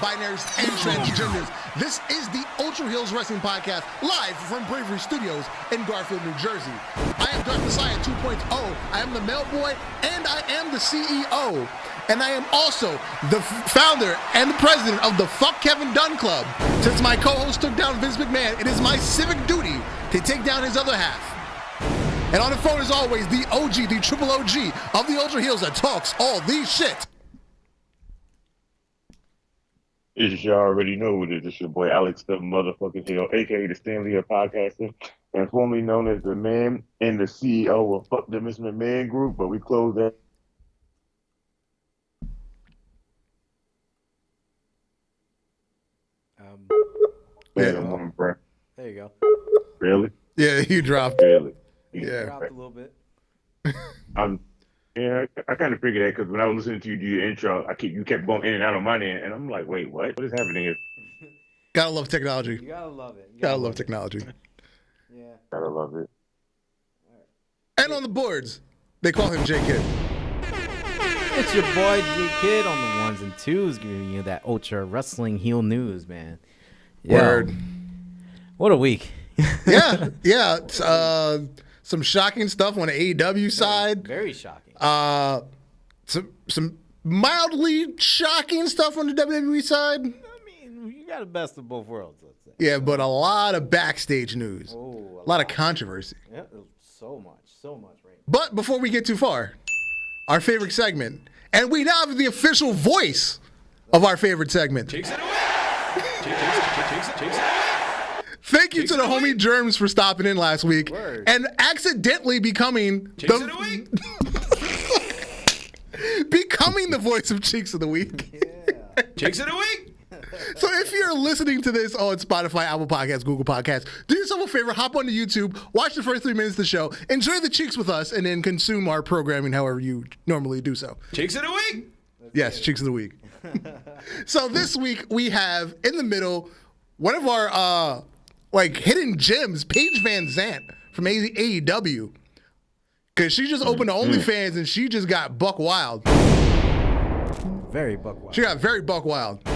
non-binaries, and transgenders. This is the Ultra Heels Wrestling Podcast, live from Bravery Studios in Garfield, New Jersey. I am Dark Messiah 2.0. I am the mail boy, and I am the CEO. And I am also the founder and the president of the Fuck Kevin Dunn Club. Since my co-host took down Vince McMahon, it is my civic duty to take down his other half. And on the phone, as always, the OG, the triple OG of the Ultra Heels that talks all these shit. You already know what it is. It's your boy Alex the motherfucking Hill, a.k.a. the Stanley of Podcasting, and formerly known as the man and the CEO of Fuck the Miss McMahon Group, but we closed that. There you go. Really? Yeah, you dropped. Really? Yeah. Dropped a little bit. Yeah, I kind of figured that because when I was listening to you do your intro, you kept going in and out on my end, and I'm like, wait, what? What is happening here? Gotta love technology. You gotta love it. Gotta love technology. Yeah. Gotta love it. And on the boards, they call him J-Kid. It's your boy J-Kid on the ones and twos, giving you that Ultra Wrestling heel news, man. Yeah. Word. What a week. Yeah. It's, some shocking stuff on the AEW side. Very shocking. Some mildly shocking stuff on the WWE side. I mean, you got the best of both worlds, let's say. Yeah, but a lot of backstage news. Oh, a lot of controversy. Yeah, so much, right? But before we get too far, our favorite segment. And we now have the official voice of our favorite segment. Takes it away. Takes it away. Thank you to the homie Germs for stopping in last week and accidentally becoming becoming the voice of Cheeks of the Week. Yeah. Takes it away. So if you're listening to this on Spotify, Apple Podcasts, Google Podcasts, do yourself a favor, hop onto YouTube, watch the first 3 minutes of the show, enjoy the Cheeks with us, and then consume our programming however you normally do so. Takes it away. Yes, Cheeks of the Week. So this week we have in the middle one of our hidden gems, Paige Van Zant from AEW. Because she just opened the OnlyFans and she just got buck wild. Very buck wild. She got very buck wild.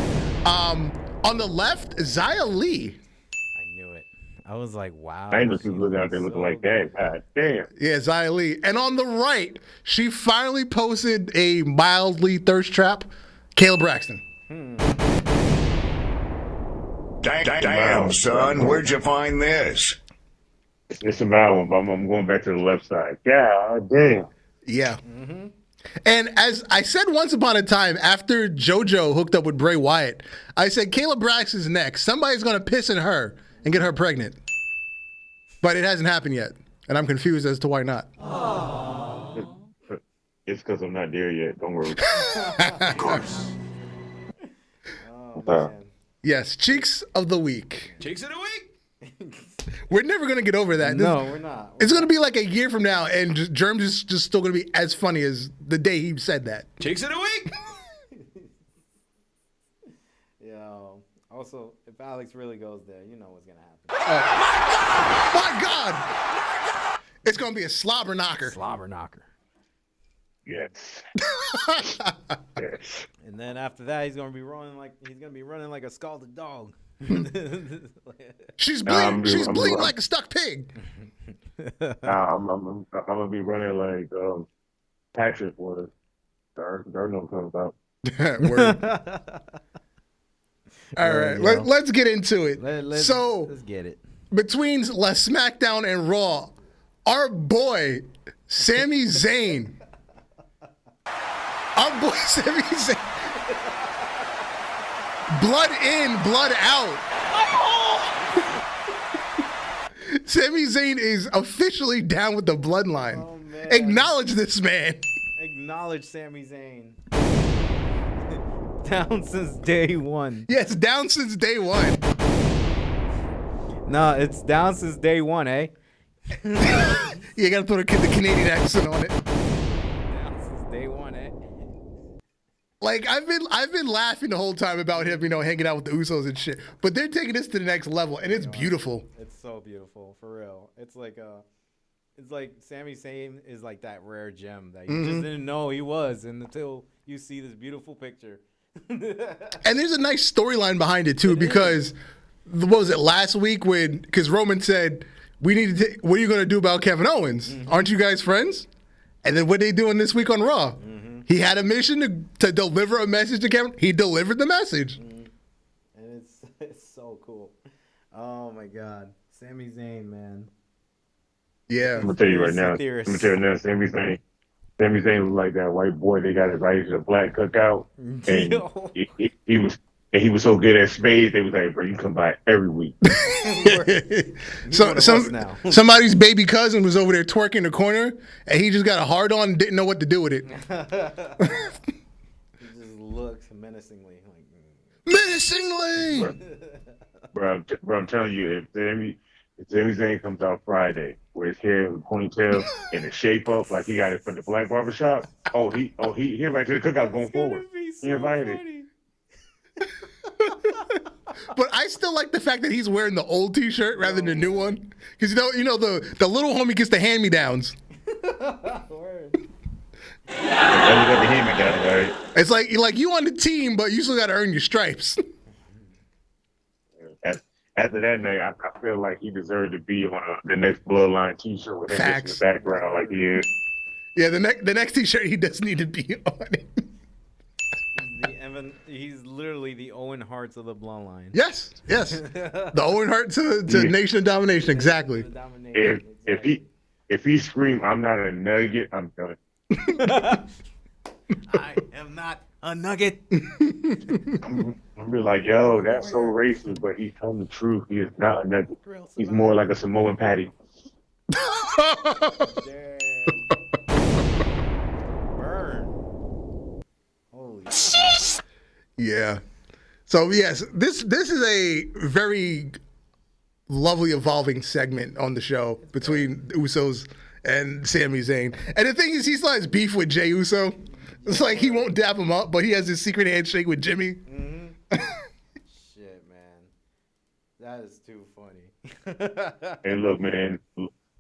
On the left, Xia Li. I knew it. I was like, wow. I ain't know she was looking out there looking like that. God damn. Yeah, Xia Li. And on the right, she finally posted a mildly thirst trap, Caleb Braxton. Damn, son, where'd you find this? It's a mild one, but I'm going back to the left side. God damn. Yeah. Mm-hmm. And as I said once upon a time, after JoJo hooked up with Bray Wyatt, I said, Caleb Braxton's next. Somebody's going to piss in her and get her pregnant. But it hasn't happened yet. And I'm confused as to why not. It's because I'm not there yet. Don't worry. Of course. Oh, man. Yes, Cheeks of the Week. Takes it away. We're never going to get over that. No, we're not. It's going to be like a year from now, and Germs is just still going to be as funny as the day he said that. Takes it away. Yo. Also, if Alex really goes there, you know what's going to happen. My God! It's going to be a slobber knocker. Slobber knocker. Yes. Yes. And then after that, he's gonna be running like a scalded dog. She's bleeding like a stuck pig. I'm gonna be running like Patrick was. Darno comes out. Word. All right, let's get into it. Let's get it. Between SmackDown and Raw, our boy Sami Zayn. Our boy Sami Zayn. Blood in, blood out. Sami Zayn is officially down with the bloodline. Oh, man. Acknowledge this man. Acknowledge Sami Zayn. Down since day one. Yes, down since day one. No, it's down since day one, eh? You gotta throw the Canadian accent on it. Down since day one, eh? Like I've been laughing the whole time about him, hanging out with the Usos and shit. But they're taking this to the next level, and it's beautiful. It's so beautiful, for real. It's like Sami Zayn is like that rare gem that you just didn't know he was, and until you see this beautiful picture. And there's a nice storyline behind it too, because what was it last week because Roman said, "We need to. What are you going to do about Kevin Owens? Aren't you guys friends?" And then what they doing this week on Raw? He had a mission to deliver a message to Kevin. He delivered the message. And it's so cool. Oh my God, Sami Zayn, man. Yeah, I'm gonna tell you right now. Sami Zayn was like that white boy. They got invited to the black cookout, and he was so good at spades. They was like, "Bro, you come by every week." Somebody's baby cousin was over there twerking in the corner, and he just got a hard on and didn't know what to do with it. He just looks menacingly. Menacingly! Bro, I'm telling you, if Sami Zayn comes out Friday with his hair with a ponytail and a shape up like he got it from the black barbershop, he invited to the cookout going forward. He invited. But I still like the fact that he's wearing the old T-shirt rather than the new one, because you know the little homie gets the hand-me-downs. Right? It's like you on the team, but you still got to earn your stripes. After that night, I feel like he deserved to be on the next Bloodline T-shirt with him in the background, like he is. Yeah, the next T-shirt he does need to be on it. He's literally the Owen Hart's of the bloodline. Yes. The Owen Hart to Nation of Domination, exactly. If he screamed, "I'm not a nugget," I'm done. I am not a nugget. I'm be like, yo, that's so racist, but he's telling the truth. He is not a nugget. He's more like a Samoan patty. Damn. Burn. Holy shit. Yeah. So yes, this is a very lovely evolving segment on the show between Usos and Sami Zayn. And the thing is, he still has beef with Jey Uso. It's like he won't dap him up, but he has his secret handshake with Jimmy. Shit, man. That is too funny. Hey, look, man.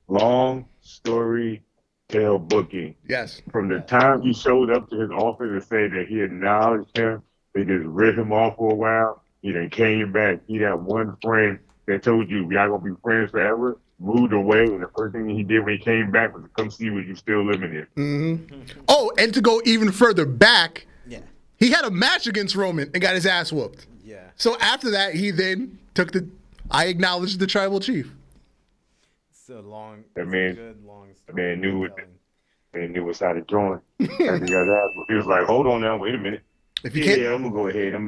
Long story tell booking. Yes. From the time he showed up to his office and said that he acknowledged him, they just ripped him off for a while. He then came back. He had one friend that told you, y'all gonna be friends forever, moved away, and the first thing he did when he came back was to come see what you still living here. Mm-hmm. Oh, and to go even further back, he had a match against Roman and got his ass whooped. Yeah. So after that, he then took I acknowledged the tribal chief. It's a long, good long story. Man knew what side to join. He was like, hold on now, wait a minute. If you can't, I'm gonna go ahead. I'm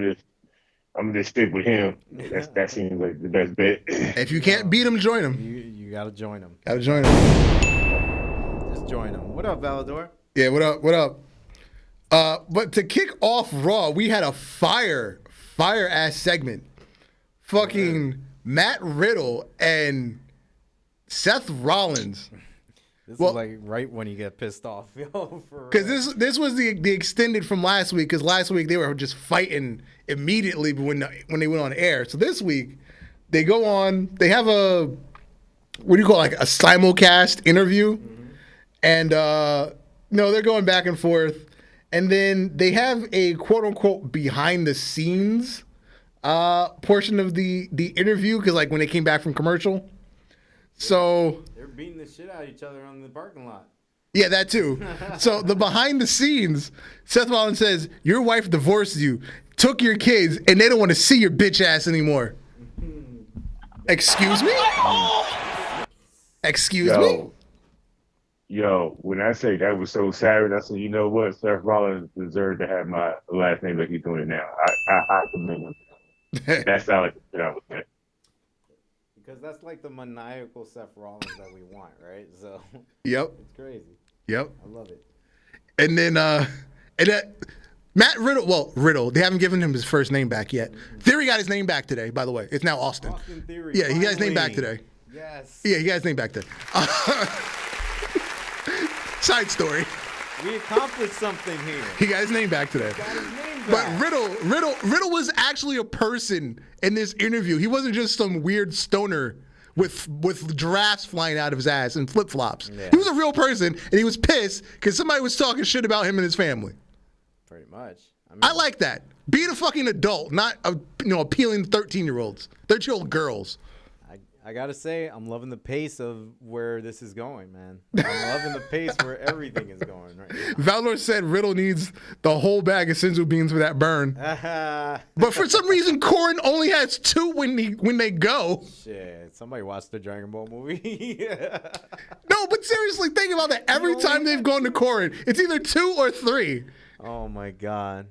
gonna stick with him. That seems like the best bet. If you can't beat him, join him. You gotta join him. Gotta join him. Just join him. What up, Valador? Yeah, what up? What up? But to kick off Raw, we had a fire ass segment. Fucking Matt Riddle and Seth Rollins. This is like right when you get pissed off, yo. Because this was the extended from last week. Because last week they were just fighting immediately when they went on air. So this week they go on. They have a like a simulcast interview, and they're going back and forth, and then they have a quote unquote behind the scenes portion of the interview, because like when they came back from commercial. So they're beating the shit out of each other on the parking lot. Yeah, that too. So the behind the scenes, Seth Rollins says, your wife divorced you, took your kids, and they don't want to see your bitch ass anymore. Excuse me? Excuse me? Yo, when I say that was so savage, I said, you know what? Seth Rollins deserved to have my last name like he's doing it now. I commend him. That sounded like the shit I was saying. Because that's like the maniacal Seth Rollins that we want, right? So yep, it's crazy. Yep, I love it. And then Matt Riddle. Well, Riddle. They haven't given him his first name back yet. Theory got his name back today. By the way, it's now Austin. Austin Theory. Yeah, he got his name back today. Yes. Yeah, he got his name back today. Side story. We accomplished something here. He got his name back today. But Riddle was actually a person in this interview. He wasn't just some weird stoner with giraffes flying out of his ass and flip-flops. Yeah. He was a real person, and he was pissed because somebody was talking shit about him and his family. Pretty much. I like that. Being a fucking adult, not appealing to 13-year-olds, 13-year-old girls. I gotta say, I'm loving the pace of where this is going, man. I'm loving the pace where everything is going right now. Valor said Riddle needs the whole bag of Senzu beans for that burn. But for some reason, Corin only has 2 when they go. Shit, somebody watched the Dragon Ball movie. No, but seriously, think about that. Every time they've gone to Corin, it's either 2 or 3. Oh my god.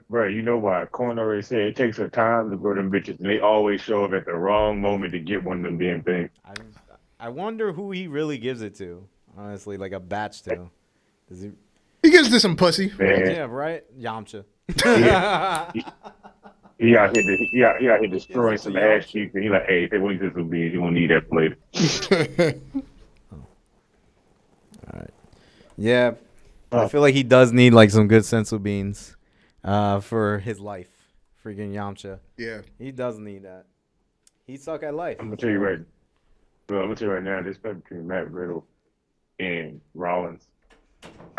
Right, you know why? Corn already said it takes her time to grow them bitches, and they always show up at the wrong moment to get one of them damn things. I wonder who he really gives it to. Honestly, like a batch to. Does he? He gives this some pussy. Man. Yeah, right. Yamcha. He out here destroying some ass cheeks, and he like, hey, they want to some beans. You won't need that later. All right. Yeah, I feel like he does need like some good sensu beans. For his life, freaking Yamcha. Yeah, he does need that. He suck at life. I'm gonna tell you right now. This fight between Matt Riddle and Rollins,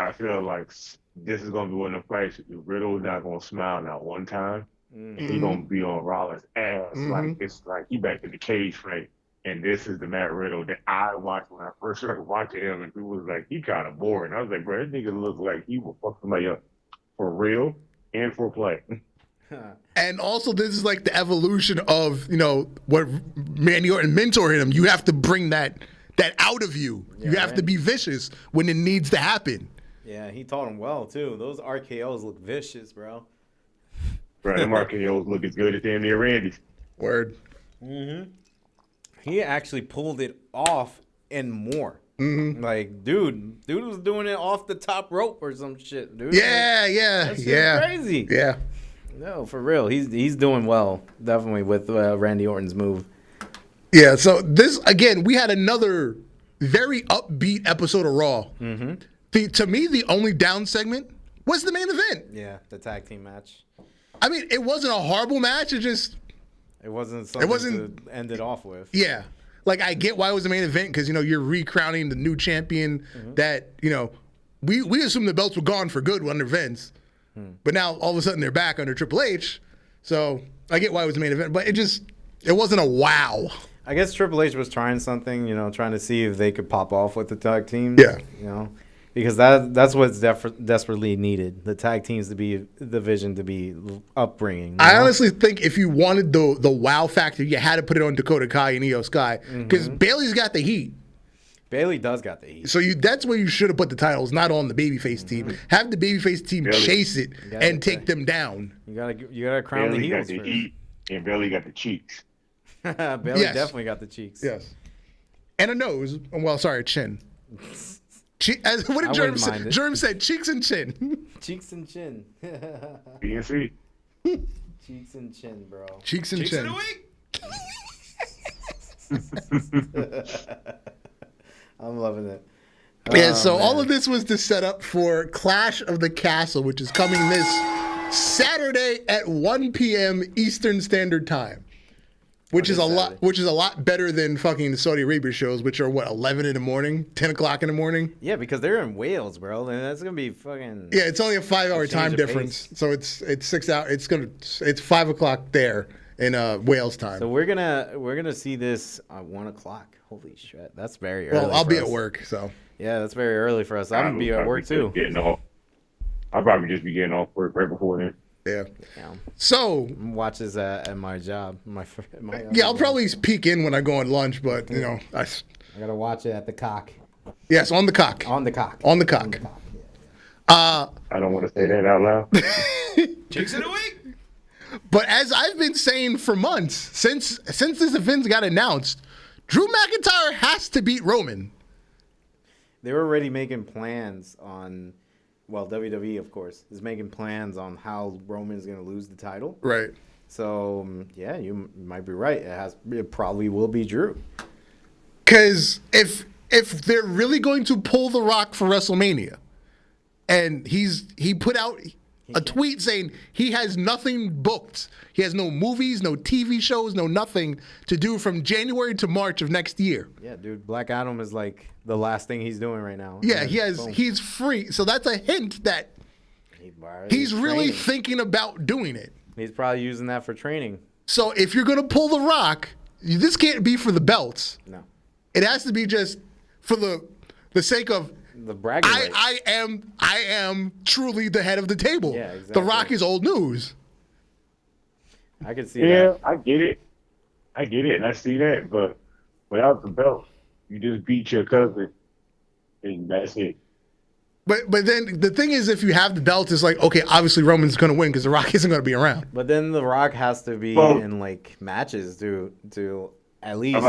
I feel like this is gonna be one of the fights. Riddle not gonna smile not one time. Mm-hmm. And he gonna be on Rollins' ass. Like it's like he back in the cage fight. And this is the Matt Riddle that I watched when I first started watching him, and people was like, he kind of boring. I was like, bro, this nigga looks like he will fuck somebody up for real. And for play. And also, this is like the evolution of, what Randy Orton mentored him. You have to bring that out of you. Yeah, you have to be vicious when it needs to happen. Yeah, he taught him well, too. Those RKOs look vicious, bro. Bro, them RKOs look as good as damn near Randy's. Word. Mm-hmm. He actually pulled it off and more. Mm-hmm. Like, dude was doing it off the top rope or some shit, dude. Yeah. Crazy. Yeah. No, for real. He's doing well, definitely, with Randy Orton's move. Yeah, so this, again, we had another very upbeat episode of Raw. Mm-hmm. To me, the only down segment was the main event. Yeah, the tag team match. I mean, it wasn't a horrible match. It wasn't something to end it off with. Yeah. Like, I get why it was the main event because, you're recrowning the new champion that, we assumed the belts were gone for good under Vince. But now, all of a sudden, they're back under Triple H. So, I get why it was the main event. But it wasn't a wow. I guess Triple H was trying something, trying to see if they could pop off with the tag teams. Yeah. Because that's what's desperately needed. The tag teams to be the vision to be upbringing. I honestly think if you wanted the wow factor, you had to put it on Dakota Kai and Io Sky because Bayley's got the heat. Bayley does got the heat. So that's where you should have put the titles, not on the babyface team. Have the babyface team chase it and take them down. You gotta crown Bayley the heels got the first. heat, and Bayley got the cheeks. Bayley definitely got the cheeks. Yes. And a nose. Well, sorry, a chin. What did Germ say? Germ said cheeks and chin. Cheeks and chin. PNC. Cheeks and chin, bro. Cheeks and Cheeks chin. of the week. I'm loving it. Yeah, so all of this was to set up for Clash of the Castle, which is coming this Saturday at 1 p.m. Eastern Standard Time. Which is a lot better than fucking the Saudi Arabia shows, which are 11 in the morning, 10 o'clock in the morning. Yeah, because they're in Wales, bro, and that's gonna be fucking. Yeah, it's only a 5-hour time difference, so it's 6 hours. It's 5 o'clock there in Wales time. So we're gonna see this at 1 o'clock. Holy shit, that's very early. Well, I'll be at work, so. Yeah, that's very early for us. I'm gonna be at work too. I'll probably just be getting off work right before then. Yeah. Yeah. So watch this at my job. I'll probably peek in when I go on lunch, but I gotta watch it at the cock. Yes, on the cock. On the cock. On the cock. I don't want to say that out loud. Cheeks of the week. But as I've been saying for months, since this event got announced, Drew McIntyre has to beat Roman. They're already making plans on. Well, WWE, of course, is making plans on how Roman's going to lose the title. Right. So, yeah, you might be right. It probably will be Drew. Because if they're really going to pull The Rock for WrestleMania, and he put out a tweet saying he has nothing booked. He has no movies, no TV shows, no nothing to do from January to March of next year. Yeah, dude, Black Adam is like the last thing he's doing right now. Yeah, he's free. So that's a hint that He's really training. thinking about doing it. He's probably using that for training. So if you're going to pull The Rock, this can't be for the belts. No. It has to be just for the sake of The bragging rights. I am truly the head of the table. Yeah, exactly. The Rock is old news. I can see Yeah, that. I get it, and I see that. But without the belt, you just beat your cousin, and that's it. But then the thing is, if you have the belt, it's like, okay, obviously Roman's going to win because The Rock isn't going to be around. But then The Rock has to be in like matches to at least. I'm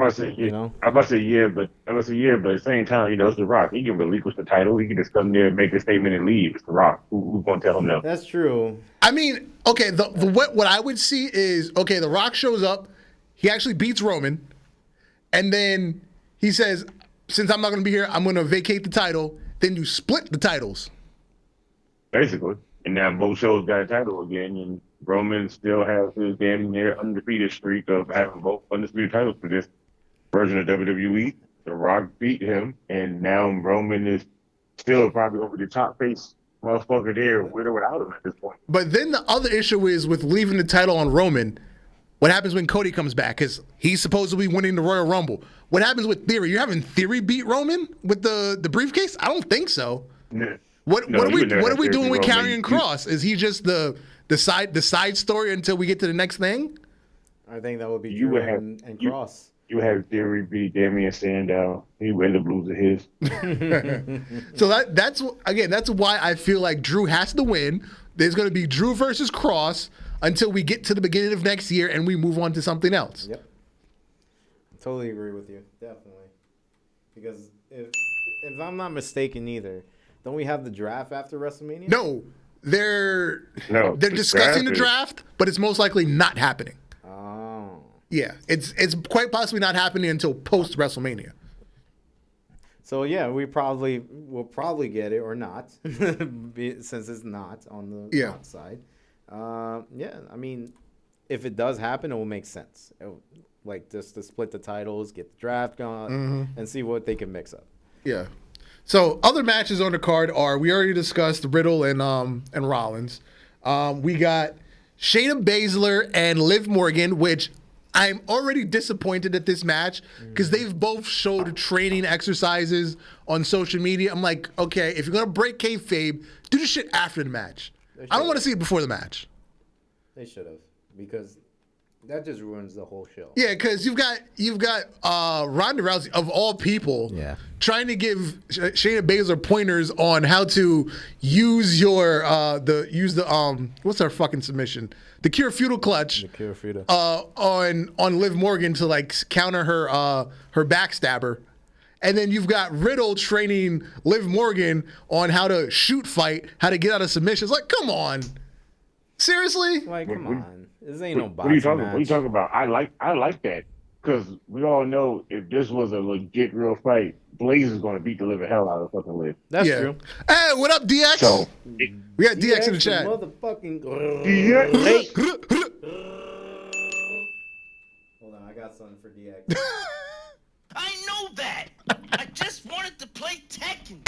about to say, you know? I'm about to say yeah, but at the same time, it's The Rock. He can relinquish the title. He can just come there and make a statement and leave. It's The Rock. Who's going to tell him no? That's true. I mean, okay, what I would see is, okay, The Rock shows up, he actually beats Roman, and then he says, since I'm not going to be here, I'm going to vacate the title. Then you split the titles. Basically. And now both shows got a title again, and Roman still has his damn near undefeated streak of having both undisputed titles for this version of WWE. The Rock beat him, and now Roman is still probably over the top face motherfucker there with or without him at this point. But then the other issue is with leaving the title on Roman. What happens when Cody comes back? Because he's supposed to be winning the Royal Rumble. What happens with Theory? You're having Theory beat Roman with the briefcase? I don't think so. No. What are we doing with Roman. Karrion Kross? Is he just the side story until we get to the next thing? I think that would be You Drew would have- and you- Cross. You have Theory beat Damian Sandow. He would end up losing his. So that's why I feel like Drew has to win. There's going to be Drew versus Cross until we get to the beginning of next year and we move on to something else. Yep. Totally agree with you. Definitely. Because if I'm not mistaken either, don't we have the draft after WrestleMania? No, they're The discussing the draft draft, but it's most likely not happening. Oh. Yeah, it's quite possibly not happening until post WrestleMania. So yeah, we'll probably get it or not, since it's not on the outside. Yeah, I mean, if it does happen, it will make sense. Like just to split the titles, get the draft going, and see what they can mix up. Yeah. So other matches on the card are, we already discussed Riddle and Rollins. We got Shayna Baszler and Liv Morgan, which I'm already disappointed at this match because they've both showed training exercises on social media. I'm like, okay, if you're gonna break kayfabe, do the shit after the match. I don't want to see it before the match. They should have, because that just ruins the whole show. Yeah, because you've got Ronda Rousey of all people, trying to give Shayna Baszler pointers on how to use what's our fucking submission? The Cure Feudal Clutch. The Cure Feudal. On Liv Morgan to like counter her backstabber. And then you've got Riddle training Liv Morgan on how to shoot fight, how to get out of submissions. Like, come on. Seriously? Like, come on. This ain't no What are you boxing talking? match. What are you talking about? I like that, because we all know if this was a legit real fight, Blaze is going to beat the living hell out of fucking Liv. That's true. Hey, what up, DX? So We got DX in the chat. Motherfucking. DX. Hold on, I got something for DX. I know that. I just wanted to play Tekken.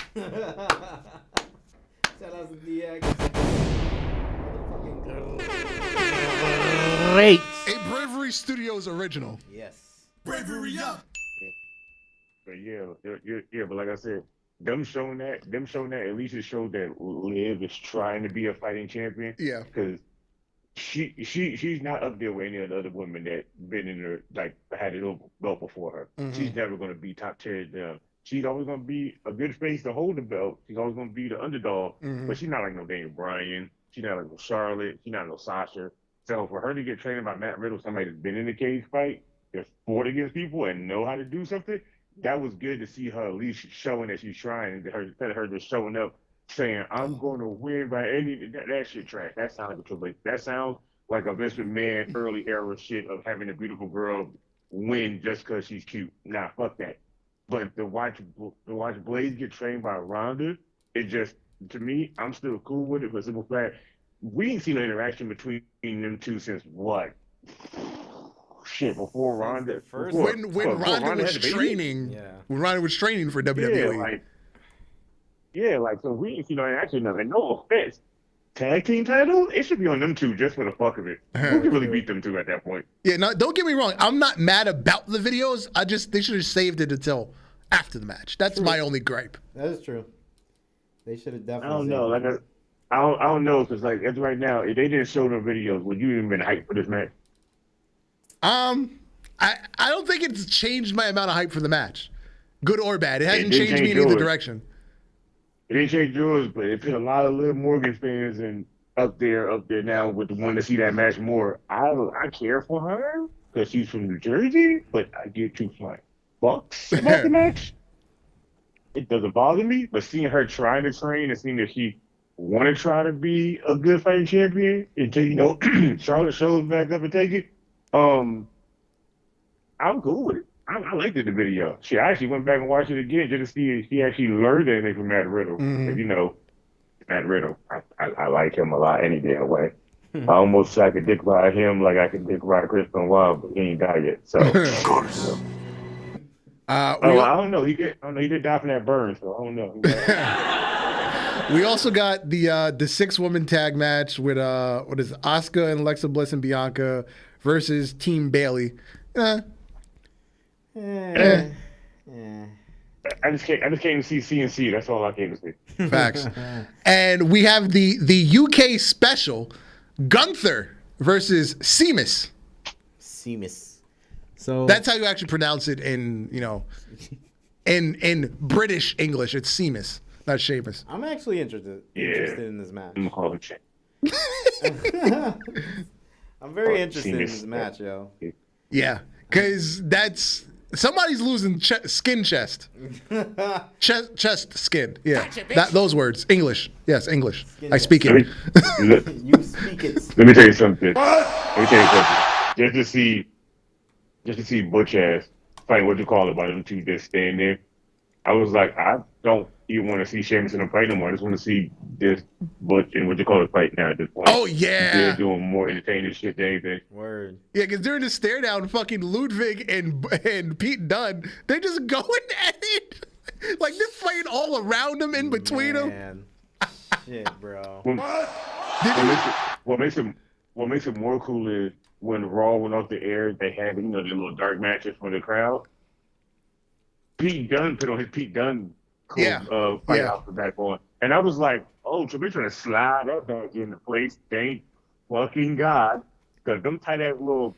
Shout out to DX. Great. A Bravery Studios original. Yes. Bravery up. But but like I said, them showing that at least it showed that Liv is trying to be a fighting champion. Yeah. Because she's not up there with any of the other women that been in her, like, had it belt before her. She's never going to be top tier down. She's always going to be a good face to hold the belt. She's always going to be the underdog. But she's not like no Daniel Bryan. She's not like no Charlotte. She's not no Sasha. So for her to get trained by Matt Riddle, somebody that's been in a cage fight, that's fought against people and know how to do something, that was good to see her at least showing that she's trying. Instead of her just showing up saying, I'm going to win by any... That shit trash. That sounds like a Triple H. That sounds like a Vince McMahon early era shit of having a beautiful girl win just because she's cute. Nah, fuck that. But to watch Blaze get trained by Ronda, it just, to me, I'm still cool with it for the simple fact, we ain't seen no interaction between them two since what? Shit, before Ronda. When Ronda was training, when Ronda was training for WWE. So we ain't seen no interaction of it. No offense, tag team title, it should be on them two just for the fuck of it. Who can really beat them two at that point? Yeah, no, don't get me wrong. I'm not mad about the videos. They should have saved it until after the match. That's my only gripe. That is true. They should have definitely. I don't know. I don't know because as right now, if they didn't show the videos, would you even been hyped for this match? I don't think it's changed my amount of hype for the match, good or bad. It hasn't changed me in either direction. It didn't change yours, but it put a lot of Liv Morgan fans and up there now with the one to see that match more. I care for her because she's from New Jersey, but I get too flying bucks about the match. It doesn't bother me, but seeing her trying to train and seeing that she want to try to be a good fighting champion until Charlotte shows back up and take it. I'm cool with it. I liked the video. I actually went back and watched it again just to see if she actually learned anything from Matt Riddle. Mm-hmm. Matt Riddle, I like him a lot any damn way. I almost I could dick ride him like I could dick ride Chris Benoit, but he ain't died yet. So of course. I don't know. He did die from that burn, so I don't know. We also got the 6-woman tag match with what is it, Asuka and Alexa Bliss and Bianca versus Team Bayley. I just came to see CNC. That's all I came to see. Facts. And we have the UK special, Gunther versus Sheamus. So that's how you actually pronounce it in British English. It's Sheamus, not Sheamus. I'm actually interested in this match. I'm gonna call it check. I'm very interested in this match, yo. Yeah, because somebody's losing skin chest. Chest skin. Yeah, those words. English. Yes, English. I speak it. You speak it. Let me tell you something. Just to see Butch ass fight, what you call it, by them two just stand there. I was like, I don't even want to see Sheamus in a fight no more. I just want to see this Butch and what you call it fight now at this point. Oh, yeah. They're doing more entertaining shit than anything. Word. Yeah, because during the stare down, fucking Ludwig and Pete Dunne, they're just going at it. Like, they're fighting all around them, in between them. Shit, bro. What makes it more cool is when Raw went off the air, they had the little dark matches for the crowd. Pete Dunne put on his Pete Dunne fight out the back on. And I was like, oh, so they're trying to slide that back into place. Thank fucking God. Because them tight-ass little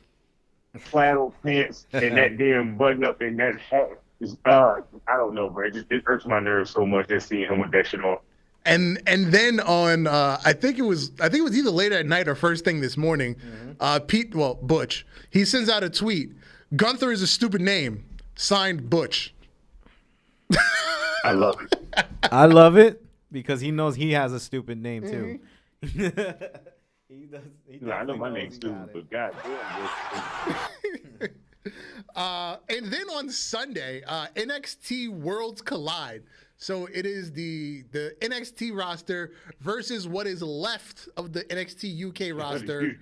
flannel pants and that damn button up and that hat is, I don't know, bro. It hurts my nerves so much just seeing him with that shit on. And then on I think it was either later at night or first thing this morning, Butch, he sends out a tweet. Gunther is a stupid name. Signed Butch. I love it. I love it because he knows he has a stupid name too. I know my name's stupid, but God damn. And then on Sunday, NXT Worlds Collide. So it is the NXT roster versus what is left of the NXT UK roster.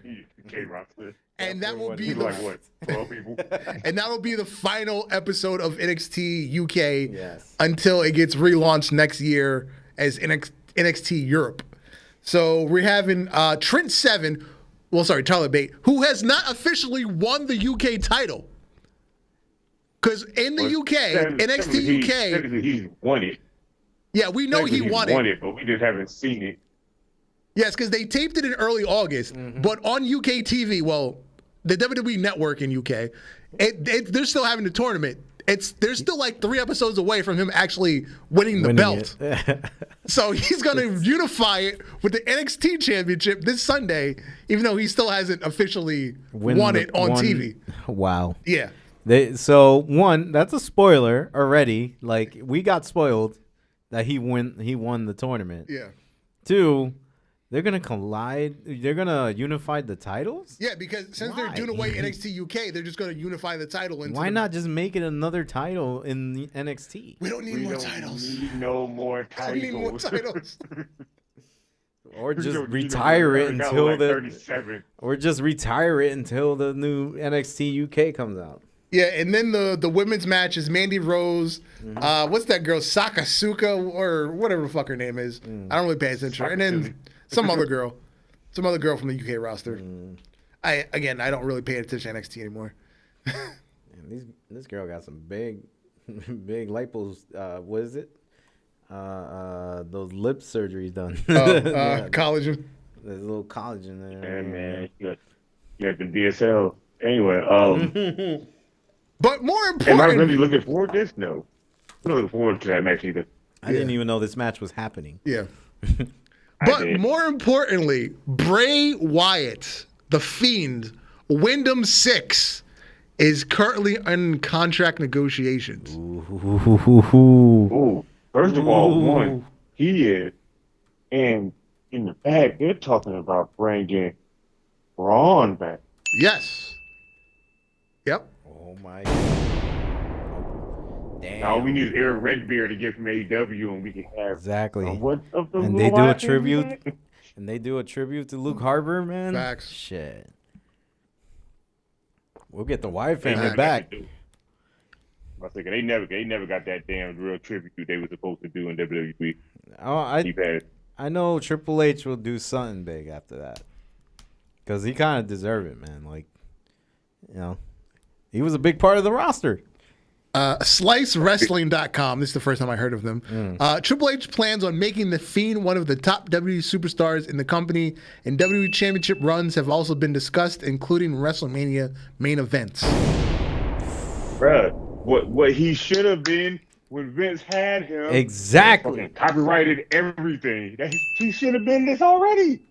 UK roster. And that will be like what? 12 people? And that will be the final episode of NXT UK until it gets relaunched next year as NXT Europe. So we're having Trent Seven, Tyler Bate, who has not officially won the UK title. Because in the UK, NXT UK... He's won it. Yeah, we know he won it. But we just haven't seen it. Yes, because they taped it in early August. Mm-hmm. But on UK TV, the WWE Network in UK, they're still having the tournament. They're still like 3 episodes away from him actually winning the belt. So he's going to unify it with the NXT Championship this Sunday, even though he still hasn't officially won it on TV. Wow. Yeah. That's a spoiler already. Like, we got spoiled that he won the tournament. Yeah. 2, they're gonna collide. They're gonna unify the titles. Yeah, because since they're doing away NXT UK, they're just gonna unify the title. Why not just make it another title in the NXT? We don't need more titles. No more titles. We need more titles. Or just retire it until the new NXT UK comes out. Yeah, and then the women's match is Mandy Rose. What's that girl? Sakasuka or whatever the fuck her name is. I don't really pay attention. And then Some other girl from the UK roster. I don't really pay attention to NXT anymore. Man, this girl got some big lipos. What is it? Those lip surgeries done. Collagen. There's a little collagen there. Yeah, man. You got the DSL. Anyway, but more am I important, really looking forward to this? No. I'm not looking forward to that match either. I didn't even know this match was happening. Yeah. But more importantly, Bray Wyatt, the Fiend, Windham 6, is currently in contract negotiations. Ooh. First of all, one, he is, and in the back, they're talking about bringing Braun back. Yes. Yep. Oh my God. Damn. Now we need Eric Redbeard to get from AEW, and we can have exactly. And they do a tribute. And they do a tribute to Luke Harper, man. Facts. Shit. We'll get the Wyatt family back. I was thinking they never got that damn real tribute they were supposed to do in WWE. I know Triple H will do something big after that, because he kind of deserved it, man. Like, he was a big part of the roster. SliceWrestling.com. This is the first time I heard of them. Triple H plans on making The Fiend one of the top WWE superstars in the company, and WWE Championship runs have also been discussed, including WrestleMania main events. Bruh, what he should have been when Vince had him. Exactly. Copyrighted everything. He should have been this already.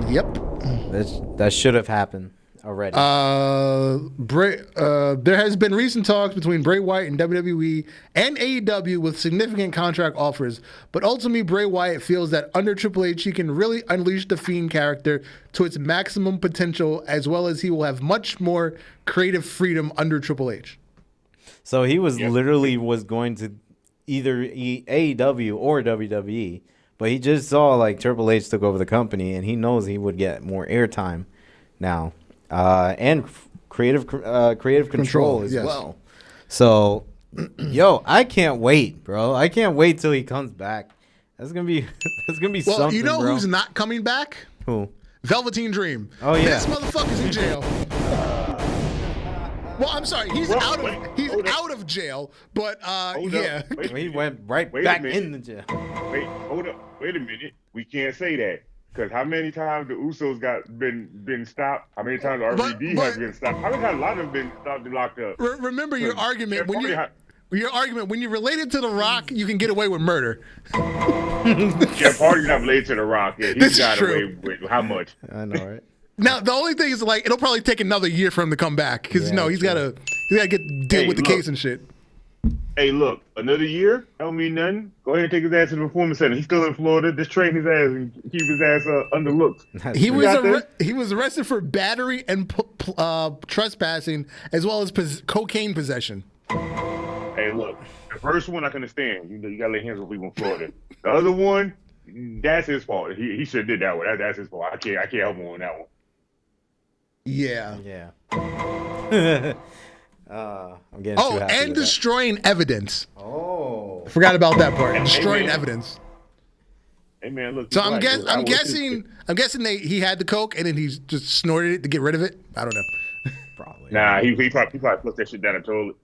Yep. That should have happened already. There has been recent talks between Bray Wyatt and WWE and AEW with significant contract offers, but ultimately Bray Wyatt feels that under Triple H he can really unleash the Fiend character to its maximum potential, as well as he will have much more creative freedom under Triple H. So he was literally going to either AEW or WWE, but he just saw like Triple H took over the company, and he knows he would get more airtime now. And creative control as well. So, I can't wait, bro. I can't wait till he comes back. That's gonna be well, something. You know bro. who's not coming back? Who? Velveteen Dream. Oh yeah. This motherfucker's in jail. Well, I'm sorry. He's out of jail, but He went back in the jail. Wait a minute. We can't say that. Because how many times the Usos been stopped? How many times the RVD has been stopped? How many times a lot of them been stopped and locked up? Remember your argument when you relate it to The Rock, you can get away with murder. Jeff Hardy's not related to The Rock. Yeah, he's got away with how much? I know, right? Now the only thing is like it'll probably take another year for him to come back because he's gotta deal with the case and shit. Hey, look, another year don't mean nothing. Go ahead and take his ass to the performance center. He's still in Florida. Just train his ass and keep his ass underlooked. He was arrested for battery and trespassing, as well as cocaine possession. Hey, look, the first one I can understand. You gotta lay hands on people in Florida. The other one, that's his fault. He should have did that one. That's his fault. I can't help him on that one. Yeah. I'm getting too happy and with destroying evidence. Oh, forgot about that part. Destroying evidence. Hey man, look. So I'm guessing he had the coke and then he just snorted it to get rid of it. I don't know. Probably. Nah, he probably flushed that shit down the toilet.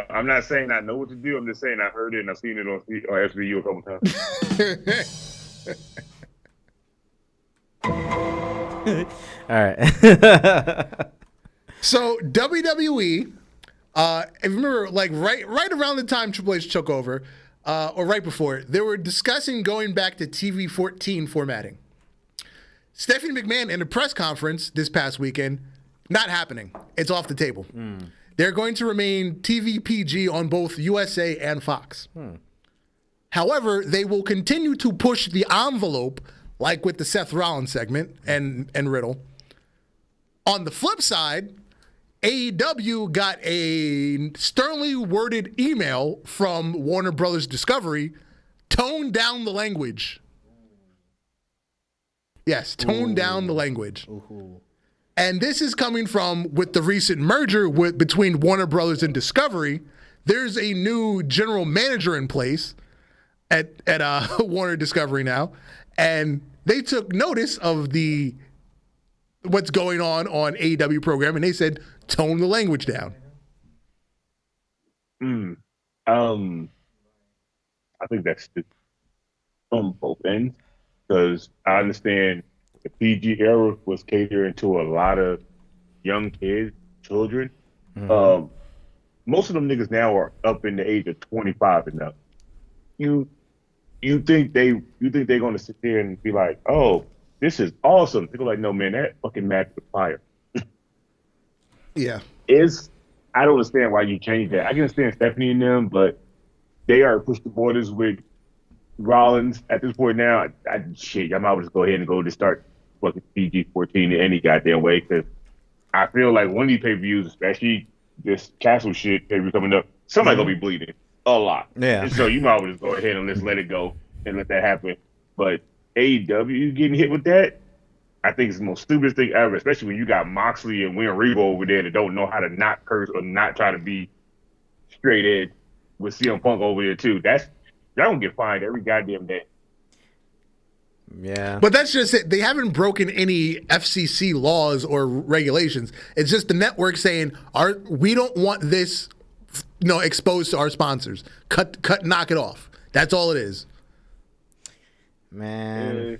I'm not saying I know what to do. I'm just saying I heard it and I've seen it on SVU a couple times. All right. So WWE, if you remember, like right around the time Triple H took over, or right before, they were discussing going back to TV-14 formatting. Stephanie McMahon in a press conference this past weekend, not happening. It's off the table. They're going to remain TV PG on both USA and Fox. However, they will continue to push the envelope, like with the Seth Rollins segment and Riddle. On the flip side, AEW got a sternly worded email from Warner Brothers Discovery, tone down the language. Yes, tone down the language. And this is coming from with the recent merger between Warner Brothers and Discovery. There's a new general manager in place. at Warner Discovery now, and they took notice of what's going on AEW program, and they said tone the language down. I think that's stupid on both ends, because I understand the PG era was catering to a lot of young kids, children. Mm-hmm. Most of them niggas now are up in the age of 25 and up. You think they're gonna sit there and be like, oh, this is awesome? They're like, no man, that fucking match was fire. Yeah. I don't understand why you changed that. I can understand Stephanie and them, but they are push the borders with Rollins at this point now. I might just go ahead and go to start fucking PG-14 in any goddamn way, because I feel like one of these pay-per-views, especially this Castle shit pay-per-view coming up, somebody gonna be bleeding a lot. Yeah. And so you might just go ahead and just let it go and let that happen. But AEW getting hit with that, I think it's the most stupidest thing ever, especially when you got Moxley and Win Regal over there that don't know how to not curse or not try to be straight edge, with CM Punk over there too. Y'all gonna get fined every goddamn day. Yeah. But that's just it. They haven't broken any FCC laws or regulations. It's just the network saying, we don't want this exposed to our sponsors. Knock it off. That's all it is. Man.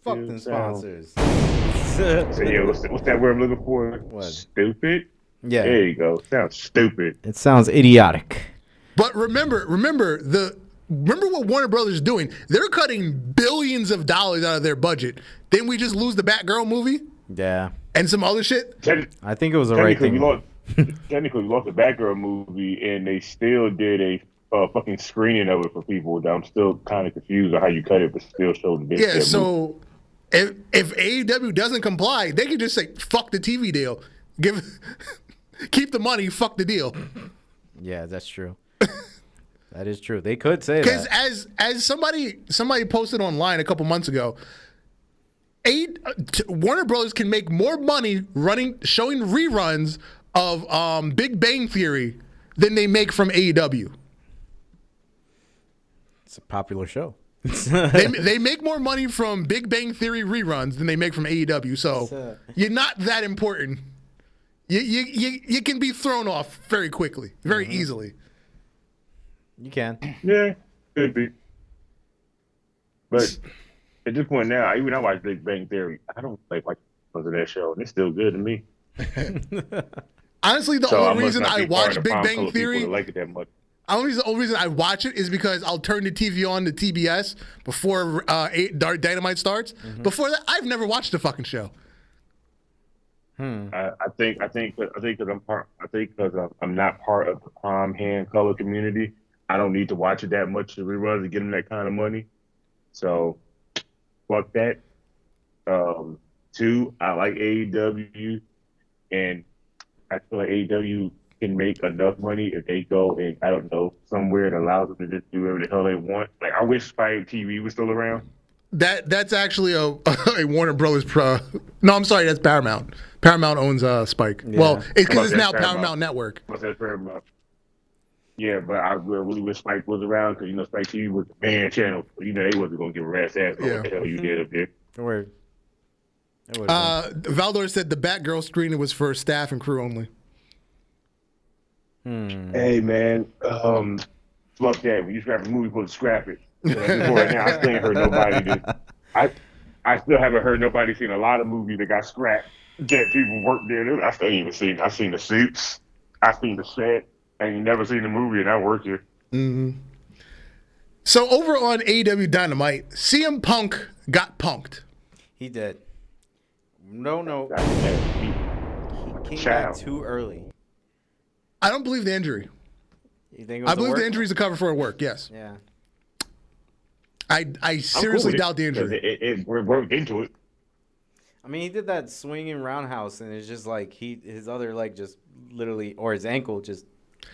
Fuck them sponsors. So yeah, what's that word I'm looking for? What? Stupid? Yeah. There you go. Sounds stupid. It sounds idiotic. But remember what Warner Brothers is doing. They're cutting billions of dollars out of their budget. Didn't we just lose the Batgirl movie? Yeah. And some other shit? I think it was the right thing. Technically, we lost the Batgirl movie, and they still did a fucking screening of it for people. That I'm still kind of confused on how you cut it, but still showed the bit. Yeah, so if AEW doesn't comply, they can just say, fuck the TV deal. Keep the money, fuck the deal. Yeah, that's true. That is true. They could say that. Because as somebody posted online a couple months ago, Warner Brothers can make more money showing reruns of Big Bang Theory than they make from AEW. It's a popular show. they make more money from Big Bang Theory reruns than they make from AEW. So you're not that important. You can be thrown off very quickly, very easily. You can. Yeah, could be. But at this point now, even I watch Big Bang Theory, I don't like that show, and it's still good to me. Honestly, the only reason I watch Big Bang Theory, like it that much. the only reason I watch it is because I'll turn the TV on to TBS before Dynamite starts. Before that, I've never watched the fucking show. I think because I'm not part of the palm hand color community, I don't need to watch it that much to reruns to get them that kind of money. So, fuck that. Two, I like AEW, and I feel like AEW can make enough money if they go and, I don't know, somewhere that allows them to just do whatever the hell they want. Like, I wish Spike TV was still around. That's actually a Warner Brothers No, I'm sorry, that's Paramount. Paramount owns Spike. Yeah. Well, it's because it's now Paramount Network. Yeah, but I really wish Spike was around because, Spike TV was the man channel. They wasn't going to give a rat's ass on what the hell you did up there. Word. Valdor said the Batgirl screening was for staff and crew only. Hey, man. Fuck that. When you scrap a movie, supposed to scrap it. Right now, I still ain't heard nobody. I still haven't heard nobody seen a lot of movies that got scrapped that people worked there. I still ain't even seen. I've seen the suits. I've seen the set. I ain't never seen the movie, and I work here. Mm-hmm. So over on AEW Dynamite, CM Punk got punked. He did. No. He came back too early. I don't believe the injury. You think it was I believe the injury is a cover for a work, yes. Yeah. I seriously doubt the injury. We're worked into it. I mean, he did that swinging roundhouse, and it's just like his other leg just literally, or his ankle just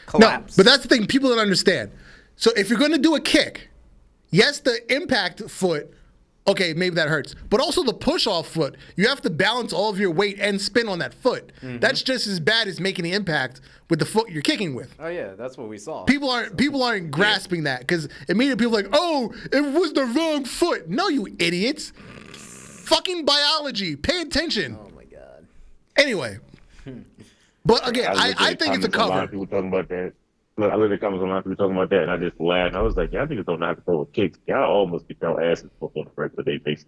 collapsed. No, but that's the thing people don't understand. So if you're going to do a kick, yes, the impact foot okay, maybe that hurts. But also the push-off foot. You have to balance all of your weight and spin on that foot. That's just as bad as making the impact with the foot you're kicking with. Oh yeah, that's what we saw. People aren't grasping that because immediately people are like, oh, it was the wrong foot. No, you idiots. Fucking biology. Pay attention. Oh my god. Anyway. But again, I think it's a cover. A lot of people talking about that. Look, I look at the comments, a lot of people talking about that, and I just laughed. I was like, yeah, I think it's don't know how to throw a kick. Y'all almost get your asses whooped on a regular day basis.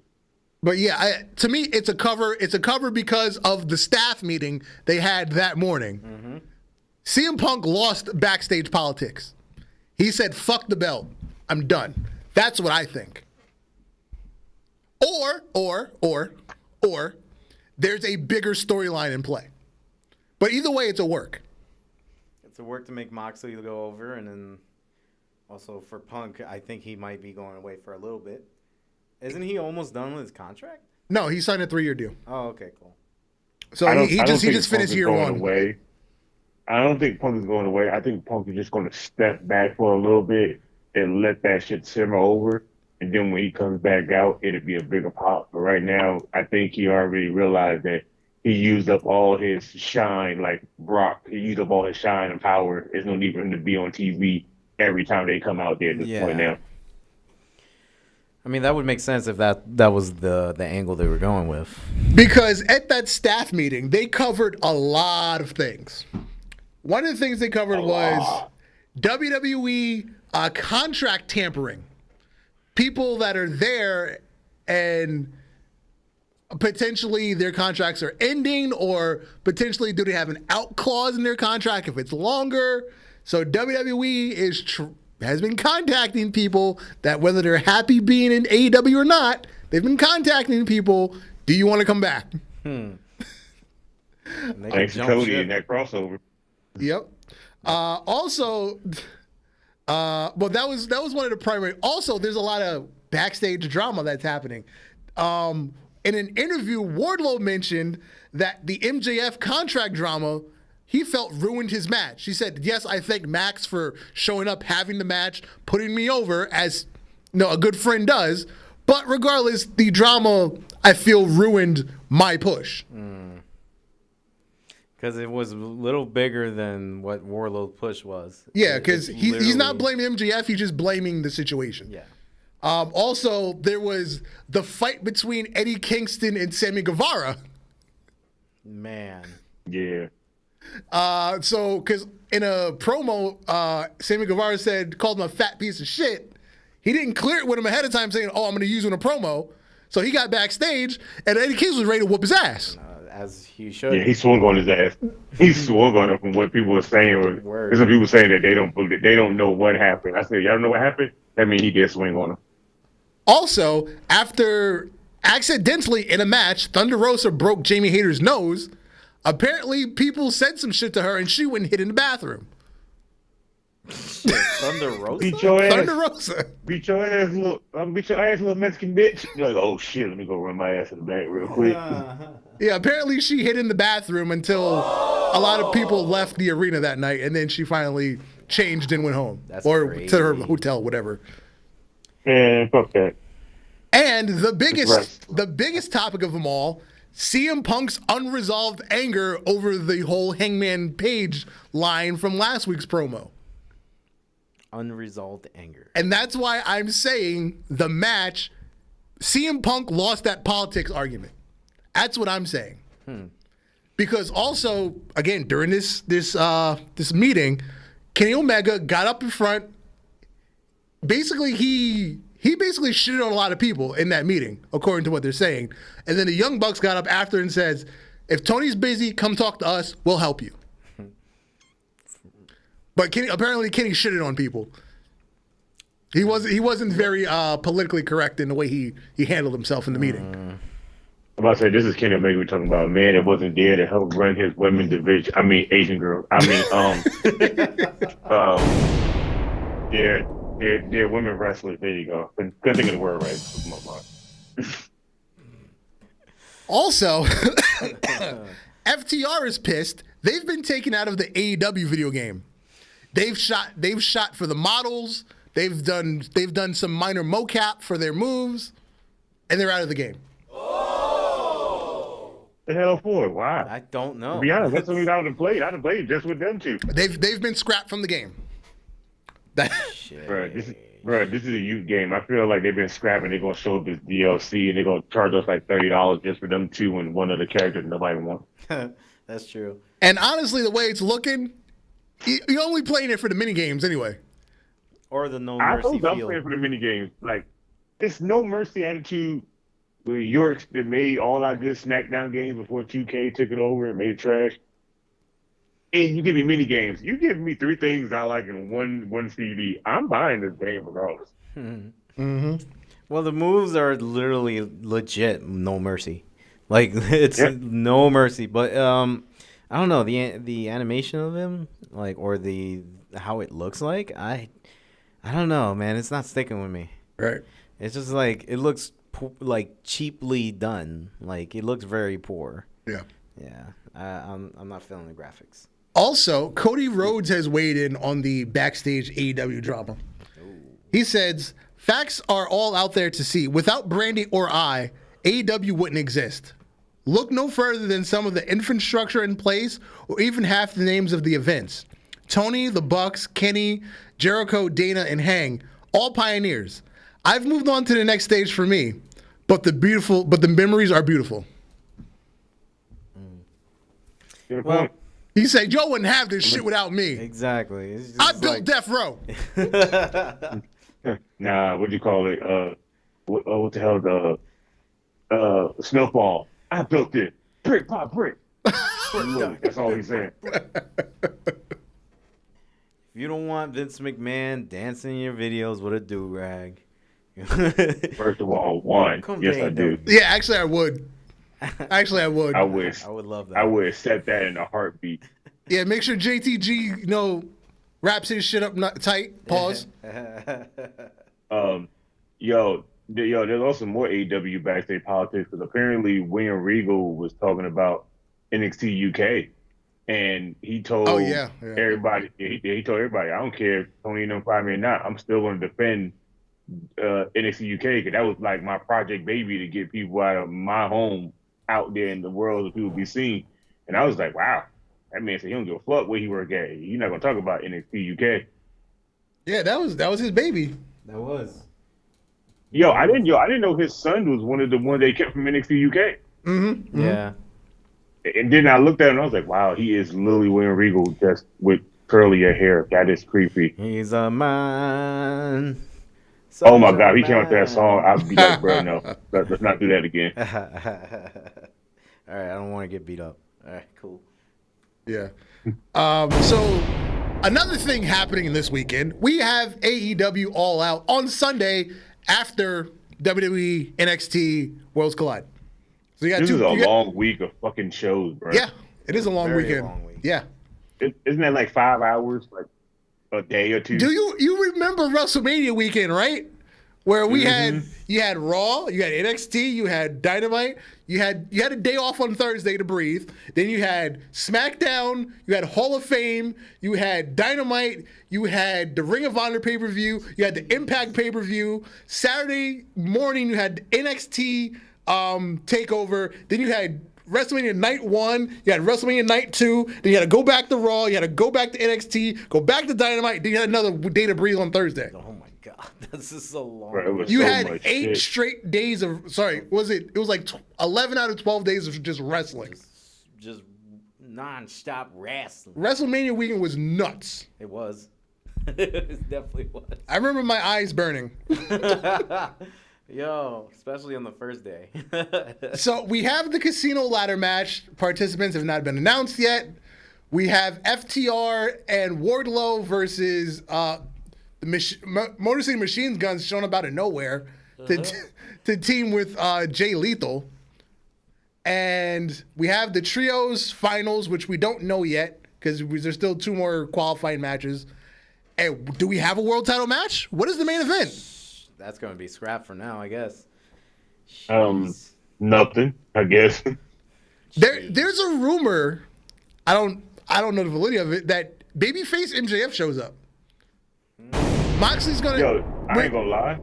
But yeah, to me, it's a cover. It's a cover because of the staff meeting they had that morning. CM Punk lost backstage politics. He said, fuck the belt. I'm done. That's what I think. Or there's a bigger storyline in play. But either way, it's a work. It's a work to make Moxley go over, and then also for Punk, I think he might be going away for a little bit. Isn't he almost done with his contract? No, he signed a 3-year deal. Oh, okay, cool. So he just finished year one. Away. I don't think Punk is going away. I think Punk is just going to step back for a little bit and let that shit simmer over. And then when he comes back out, it'll be a bigger pop. But right now, I think he already realized that he used up all his shine, like Brock. He used up all his shine and power. There's no need for him to be on TV every time they come out there at this point now. I mean, that would make sense if that was the angle they were going with. Because at that staff meeting, they covered a lot of things. One of the things they covered was WWE contract tampering. People that are there and potentially their contracts are ending, or potentially do they have an out clause in their contract if it's longer. So WWE has been contacting people that whether they're happy being in AEW or not, they've been contacting people, do you want to come back? Thanks to Cody in that crossover. Yep. Also, well, that was one of the primary. Also, there's a lot of backstage drama that's happening. In an interview, Wardlow mentioned that the MJF contract drama he felt ruined his match. He said, yes, I thank Max for showing up, having the match, putting me over, as a good friend does. But regardless, the drama, I feel, ruined my push. Because it was a little bigger than what Wardlow's push was. Yeah, because he's not blaming MJF, he's just blaming the situation. Yeah. Also, there was the fight between Eddie Kingston and Sammy Guevara. Man. Yeah. So, because in a promo, Sammy Guevara called him a fat piece of shit. He didn't clear it with him ahead of time saying, I'm going to use you in a promo. So he got backstage, and Eddie Kingston was ready to whoop his ass. As he should. Yeah, he swung on his ass. He swung on him from what people were saying. There's some people saying that they don't know what happened. I said, y'all don't know what happened? That means he did swing on him. Also, after accidentally in a match, Thunder Rosa broke Jamie Hayter's nose. Apparently, people said some shit to her, and she went and hid in the bathroom. Thunder Rosa? Beat your ass. Thunder Rosa. Beat your ass, little Mexican bitch. You're like, oh shit, let me go run my ass in the back real quick. Yeah, apparently she hid in the bathroom until a lot of people left the arena that night, and then she finally changed and went home. That's or crazy. To her hotel, whatever. Man, fuck that. And the biggest topic of them all, CM Punk's unresolved anger over the whole Hangman Page line from last week's promo. Unresolved anger. And that's why I'm saying the match, CM Punk lost that politics argument. That's what I'm saying. Because also, again, during this meeting, Kenny Omega got up in front. Basically, he basically shitted on a lot of people in that meeting, according to what they're saying. And then the Young Bucks got up after and says, if Tony's busy, come talk to us. We'll help you. But apparently Kenny shitted on people. He wasn't very politically correct in the way he handled himself in the meeting. I'm about to say, this is Kenny Omega we're talking about. A man that wasn't there to help run his women's division. I mean, Asian girl. I mean, they're women wrestlers. There you go. Couldn't think of the word right. Also, FTR is pissed. They've been taken out of the AEW video game. They've shot for the models. They've done some minor mocap for their moves, and they're out of the game. The hell for? Why? I don't know. To be honest, that's something I would have played. I'd have played just with them two. They've been scrapped from the game. Shit. Bro, this is a youth game. I feel like they've been scrapping. They're gonna show up this DLC and they're gonna charge us like $30 just for them two and one of the characters nobody wants. That's true. And honestly, the way it's looking, you're only playing it for the mini games anyway. Or the No I Mercy told I'm feel. playing for the mini games. Like this No Mercy attitude with Yorks that made all our good SmackDown games before 2K took it over and made it trash. And you give me mini games. You give me three things I like in one CD. I'm buying this game regardless. Mm-hmm. Well, the moves are literally legit. No Mercy. Like it's No Mercy. But I don't know the animation of him, like, or how it looks like. I don't know, man. It's not sticking with me. Right. It's just like it looks like cheaply done. Like it looks very poor. Yeah. Yeah. I'm not feeling the graphics. Also, Cody Rhodes has weighed in on the backstage AEW drama. He says, facts are all out there to see. Without Brandy or I, AEW wouldn't exist. Look no further than some of the infrastructure in place or even half the names of the events. Tony, the Bucks, Kenny, Jericho, Dana, and Hang, all pioneers. I've moved on to the next stage for me, but the memories are beautiful. Well, He said, "Yo wouldn't have this shit without me. exactly. It's just I built Death Row." Nah, what do you call it? What the hell? The Snowfall. I built it. Brick by brick. Look, that's all he's saying. If you don't want Vince McMahon dancing in your videos with a do-rag. First of all, one. Yes, I do. Yeah, actually, I would. I wish. I would love that. I would accept that in a heartbeat. Yeah, make sure JTG, wraps his shit up tight. Pause. There's also more AEW backstage politics because apparently William Regal was talking about NXT UK, and he told everybody, he told everybody, I don't care if Tony and them fire me or not, I'm still going to defend NXT UK because that was like my project baby to get people out of my home out there in the world that people be seen. And I was like, wow, that man said he don't give a fuck where he work at. You're not gonna talk about NXT UK. Yeah, that was his baby. That was. I didn't know his son was one of the ones they kept from NXT UK. Mm-hmm. Yeah. And then I looked at him and I was like, wow, he is literally William Regal just with curlier hair. That is creepy. He's a man. Oh my God, he came out with that song. I'd be like, bro, no, let's not do that again. All right, I don't want to get beat up. All right, cool. Yeah. So another thing happening this weekend, we have AEW All Out on Sunday after WWE NXT Worlds Collide. So you got this is a long week of fucking shows, bro. Yeah, it is a long Very weekend. long week. Yeah. Isn't that like 5 hours, like a day or two? Do you remember WrestleMania weekend, right? Where we had Raw, you had NXT, you had Dynamite, you had a day off on Thursday to breathe. Then you had SmackDown, you had Hall of Fame, you had Dynamite, you had the Ring of Honor pay-per-view, you had the Impact pay-per-view. Saturday morning you had NXT takeover. Then you had WrestleMania Night 1, you had WrestleMania Night 2, then you had to go back to Raw, you had to go back to NXT, go back to Dynamite, then you had another day to breathe on Thursday. Oh my God, this is so long. Bro, You so had 8 shit. straight days of, it was like 11 out of 12 days of just wrestling. Just non-stop wrestling. WrestleMania weekend was nuts. It was. It definitely was. I remember my eyes burning. Yo, especially on the first day. So we have the casino ladder match. Participants have not been announced yet. We have FTR and Wardlow versus the Motor City Machine Guns shown up out of nowhere to team with Jay Lethal. And we have the trios finals, which we don't know yet because there's still 2 more qualifying matches. And do we have a world title match? What is the main event? That's going to be scrapped for now, I guess. Nothing, I guess. There's a rumor, I don't know the validity of it, that babyface MJF shows up. Moxley's gonna. Yo, I ain't gonna lie,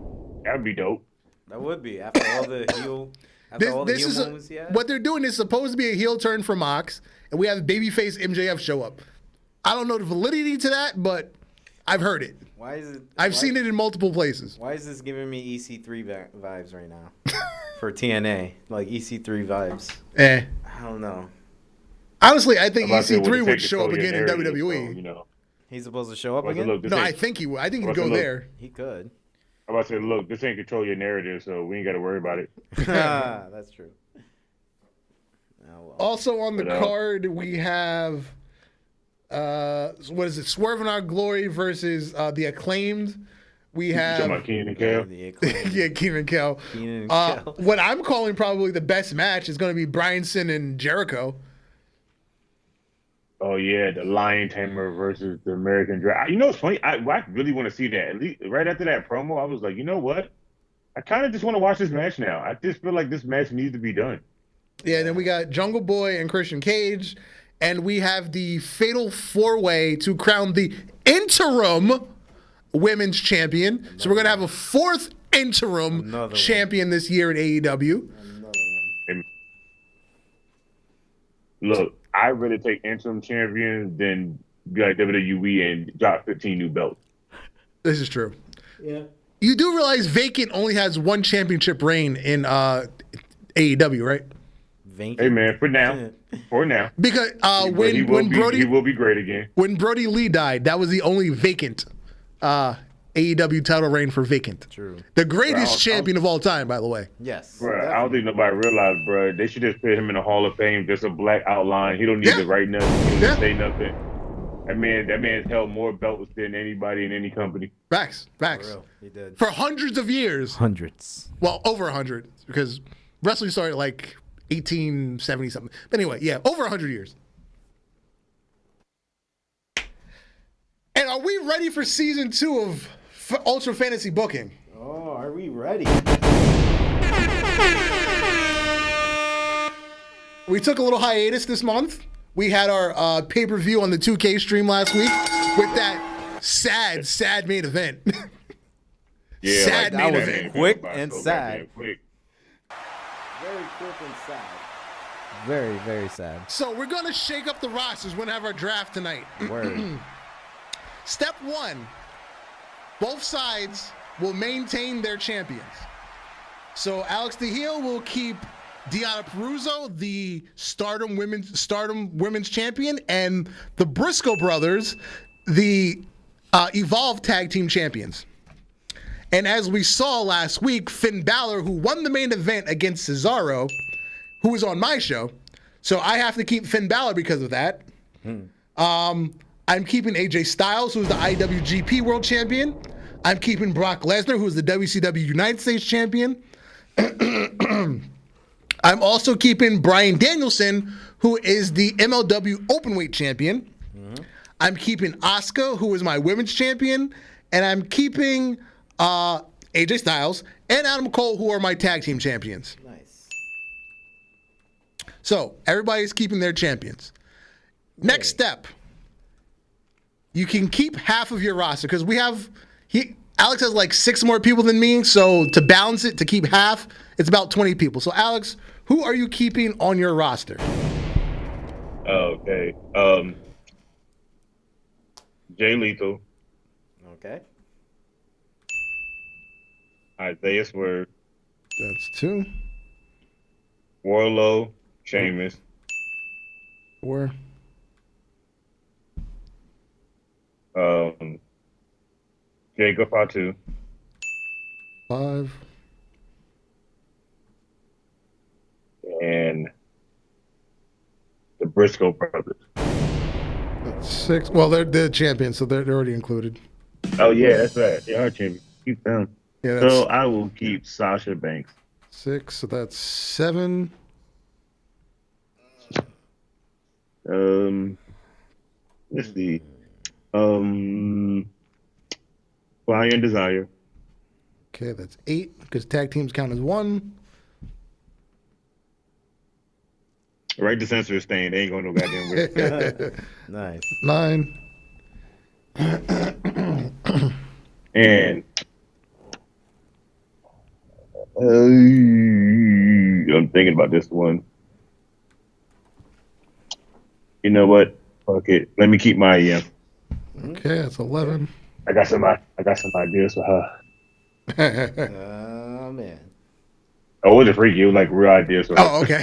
that'd be dope. That would be after all the heel. After all the heel moments he had. What they're doing is supposed to be a heel turn for Mox, and we have babyface MJF show up. I don't know the validity to that, but I've heard it. Why is it? I've seen it in multiple places. Why is this giving me EC3 vibes right now? For TNA, like EC3 vibes. I don't know. Honestly, I think EC3 would show up again in WWE. So, he's supposed to show up again? No, I think he would. I think he'd go there. He could. I'm about to say, look, this ain't control your narrative, so we ain't got to worry about it. That's true. Oh, well. Also on the card, we have, what is it, Swerve in Our Glory versus the Acclaimed. We have Keenan and Kel. yeah, Keenan and Kel. What I'm calling probably the best match is going to be Bryanson and Jericho. Oh yeah, the Lion Tamer versus the American Dragon. You know, it's funny. I really want to see that. At least right after that promo, I was like, you know what? I kind of just want to watch this match now. I just feel like this match needs to be done. Yeah, and then we got Jungle Boy and Christian Cage, and we have the Fatal 4-Way to crown the interim women's champion. So we're gonna have a fourth interim champion this year at AEW. Look, I'd rather take interim champions than be like WWE and drop 15 new belts. This is true. Yeah. You do realize Vacant only has one championship reign in AEW, right? Vacant. Hey man, for now. Because he will be great again. When Brody Lee died, that was the only vacant AEW title reign for Vacant. True. The greatest champion of all time, by the way. Yes. Bro, I don't think nobody realized, bro. They should just put him in the Hall of Fame, just a black outline. He don't need to write nothing. He don't need to say nothing. That man's held more belts than anybody in any company. Facts. For real, he did. For hundreds of years. Hundreds. Well, over 100, because wrestling started like 1870 something. But anyway, yeah, over 100 years. And are we ready for season 2 of Ultra Fantasy Booking? Oh, are we ready? We took a little hiatus this month. We had our pay-per-view on the 2K stream last week with that sad main event. Yeah, sad main event. Quick and sad. Quick. Very quick and sad. Very, very sad. So we're going to shake up the rosters. We're going to have our draft tonight. Word. Step 1, both sides will maintain their champions. So Alex the Heel will keep Deonna Purrazzo, the Stardom Women's Champion, and the Briscoe brothers, the Evolve Tag Team Champions. And as we saw last week, Finn Balor, who won the main event against Cesaro, who was on my show, so I have to keep Finn Balor because of that. I'm keeping AJ Styles, who's the IWGP World Champion. I'm keeping Brock Lesnar, who's the WCW United States Champion. I'm also keeping Bryan Danielson, who is the MLW Openweight Champion. I'm keeping Asuka, who is my Women's Champion. And I'm keeping AJ Styles and Adam Cole, who are my Tag Team Champions. Nice. So everybody's keeping their champions. Next step. You can keep half of your roster because Alex has like 6 more people than me. So to balance it, to keep half, it's about 20 people. So Alex, who are you keeping on your roster? Okay. Jay Lethal. Okay. Isaiah Swerve. That's 2. Warlow. Sheamus. 4. Jacob Fatu. 5. And the Briscoe brothers. That's 6. Well, they're champions, so they're already included. Oh yeah, that's right. They are champions. Keep them. Yeah, so I will keep Sasha Banks. 6. So that's 7. Let's see. Fire and Desire. Okay, that's 8 because tag teams count as 1. Right, the censor is staying. They ain't going no goddamn way. Nice. 9. And I'm thinking about this one. You know what? Fuck it. Let me keep my Okay, that's 11. I got some ideas for her. Oh man. Oh, it wasn't freaky. It was like real ideas for her. Oh, okay.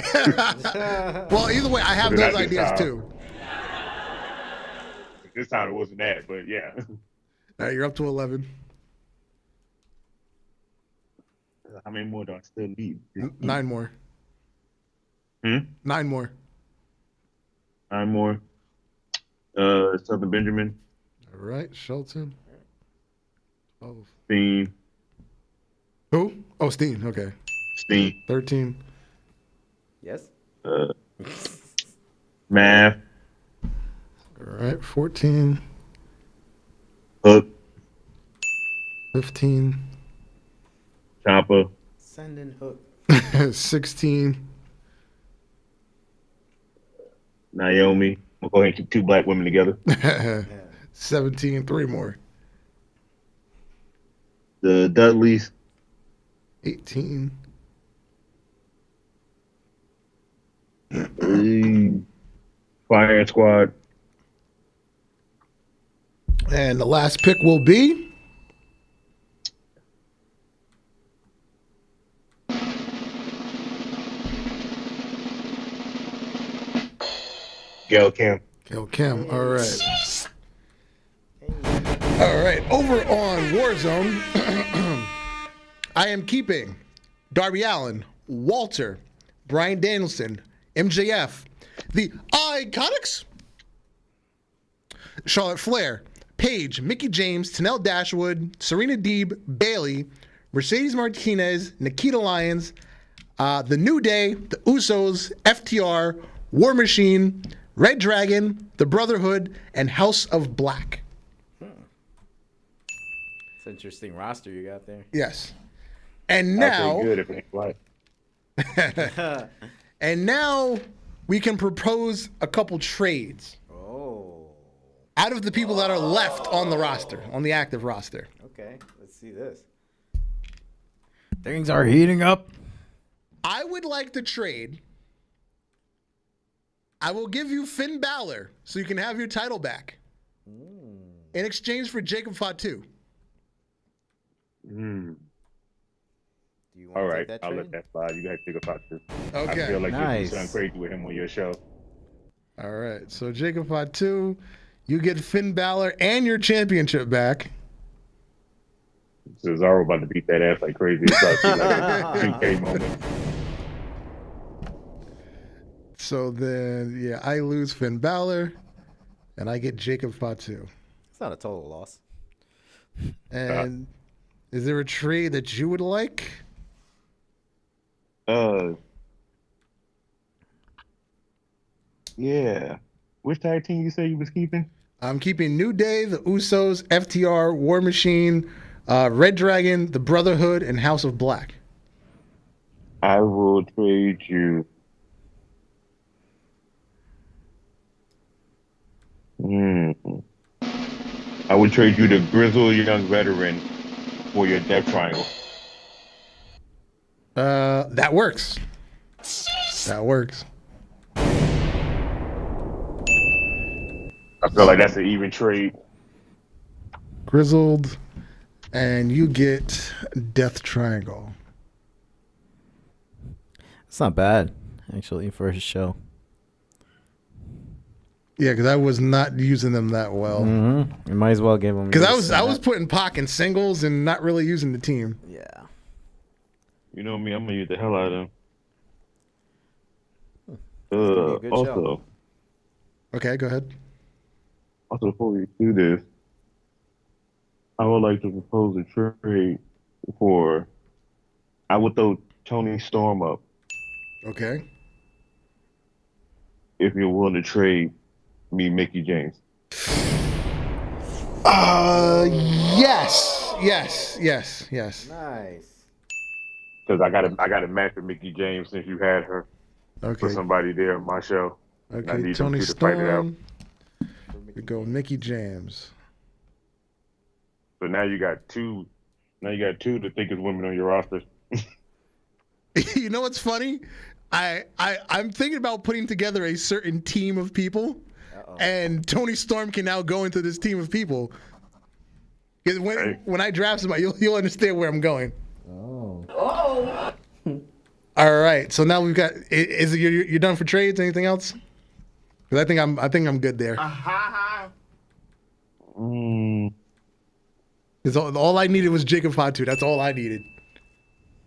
Well, either way, I have those ideas too. This time it wasn't that, but yeah. All right, you're up to 11. How many more do I still need? 9 more. 9 more. 9 more. Southern Benjamin. All right, Shelton. 12. Steen. Who? Oh, Steen. Okay. Steen. 13. Yes. Math. All right, 14. Hook. 15. Chopper. Send in Hook. 16. Naomi. We'll go ahead and keep 2 black women together. 17. 3 more. The Dudleys. 18. Fire Squad. And the last pick will be Gail Kim. Gail Kim. All right. All right. Over on Warzone, I am keeping Darby Allin, Walter, Bryan Danielson, MJF, the Iconics, Charlotte Flair, Paige, Mickie James, Tenelle Dashwood, Serena Deeb, Bayley, Mercedes Martinez, Nikita Lyons, The New Day, the Usos, FTR, War Machine, Red Dragon, The Brotherhood, and House of Black. It's an interesting roster you got there. Yes. And now, Good if it ain't white. and now we can propose a couple trades out of the people that are left on the roster, on the active roster. Okay, let's see this. Things are heating up. I would like to trade. I will give you Finn Balor so you can have your title back in exchange for Jacob Fatu. Do you want All to right, take that I'll trade? let that slide. You gotta think about this. Okay. I feel like Nice. you're something crazy with him on your show. All right. So Jacob Fatu, you get Finn Balor and your championship back. Cesaro about to beat that ass like crazy. It's like a 2K moment. So then, yeah, I lose Finn Balor, and I get Jacob Fatu. It's not a total loss. And is there a trade that you would like? Yeah. Which tag team you say you was keeping? I'm keeping New Day, the Usos, FTR, War Machine, Red Dragon, the Brotherhood, and House of Black. I will trade you. I would trade you the grizzled young veteran for your Death Triangle. That works. That works. I feel like that's an even trade. Grizzled, and you get Death Triangle. It's not bad, actually, for his show. Yeah, because I was not using them that well. You might as well give him. Because I was putting Pac in singles and not really using the team. Yeah. You know me, I'm gonna use the hell out of It's gonna be a good also, show. Okay, go ahead. also before we do this, I would like to propose a trade for. I would throw Tony Storm up Okay. if you're willing to trade me Mickie James. Yes. Nice. Because I got a match with Mickie James since you had her for Okay. somebody there on my show. I Okay, need Tony them two to fight it out. Storm. We go Mickie James. So now you got two. Now you got two the thickest women on your roster. You know what's funny? I'm thinking about putting together a certain team of people, and Tony Storm can now go into this team of people. Because when I draft somebody, you'll understand where I'm going. Oh. All right. So now we've got. Is it you're done for trades? Anything else? Because I think I'm good there. Because all I needed was Jacob Fatu. That's all I needed.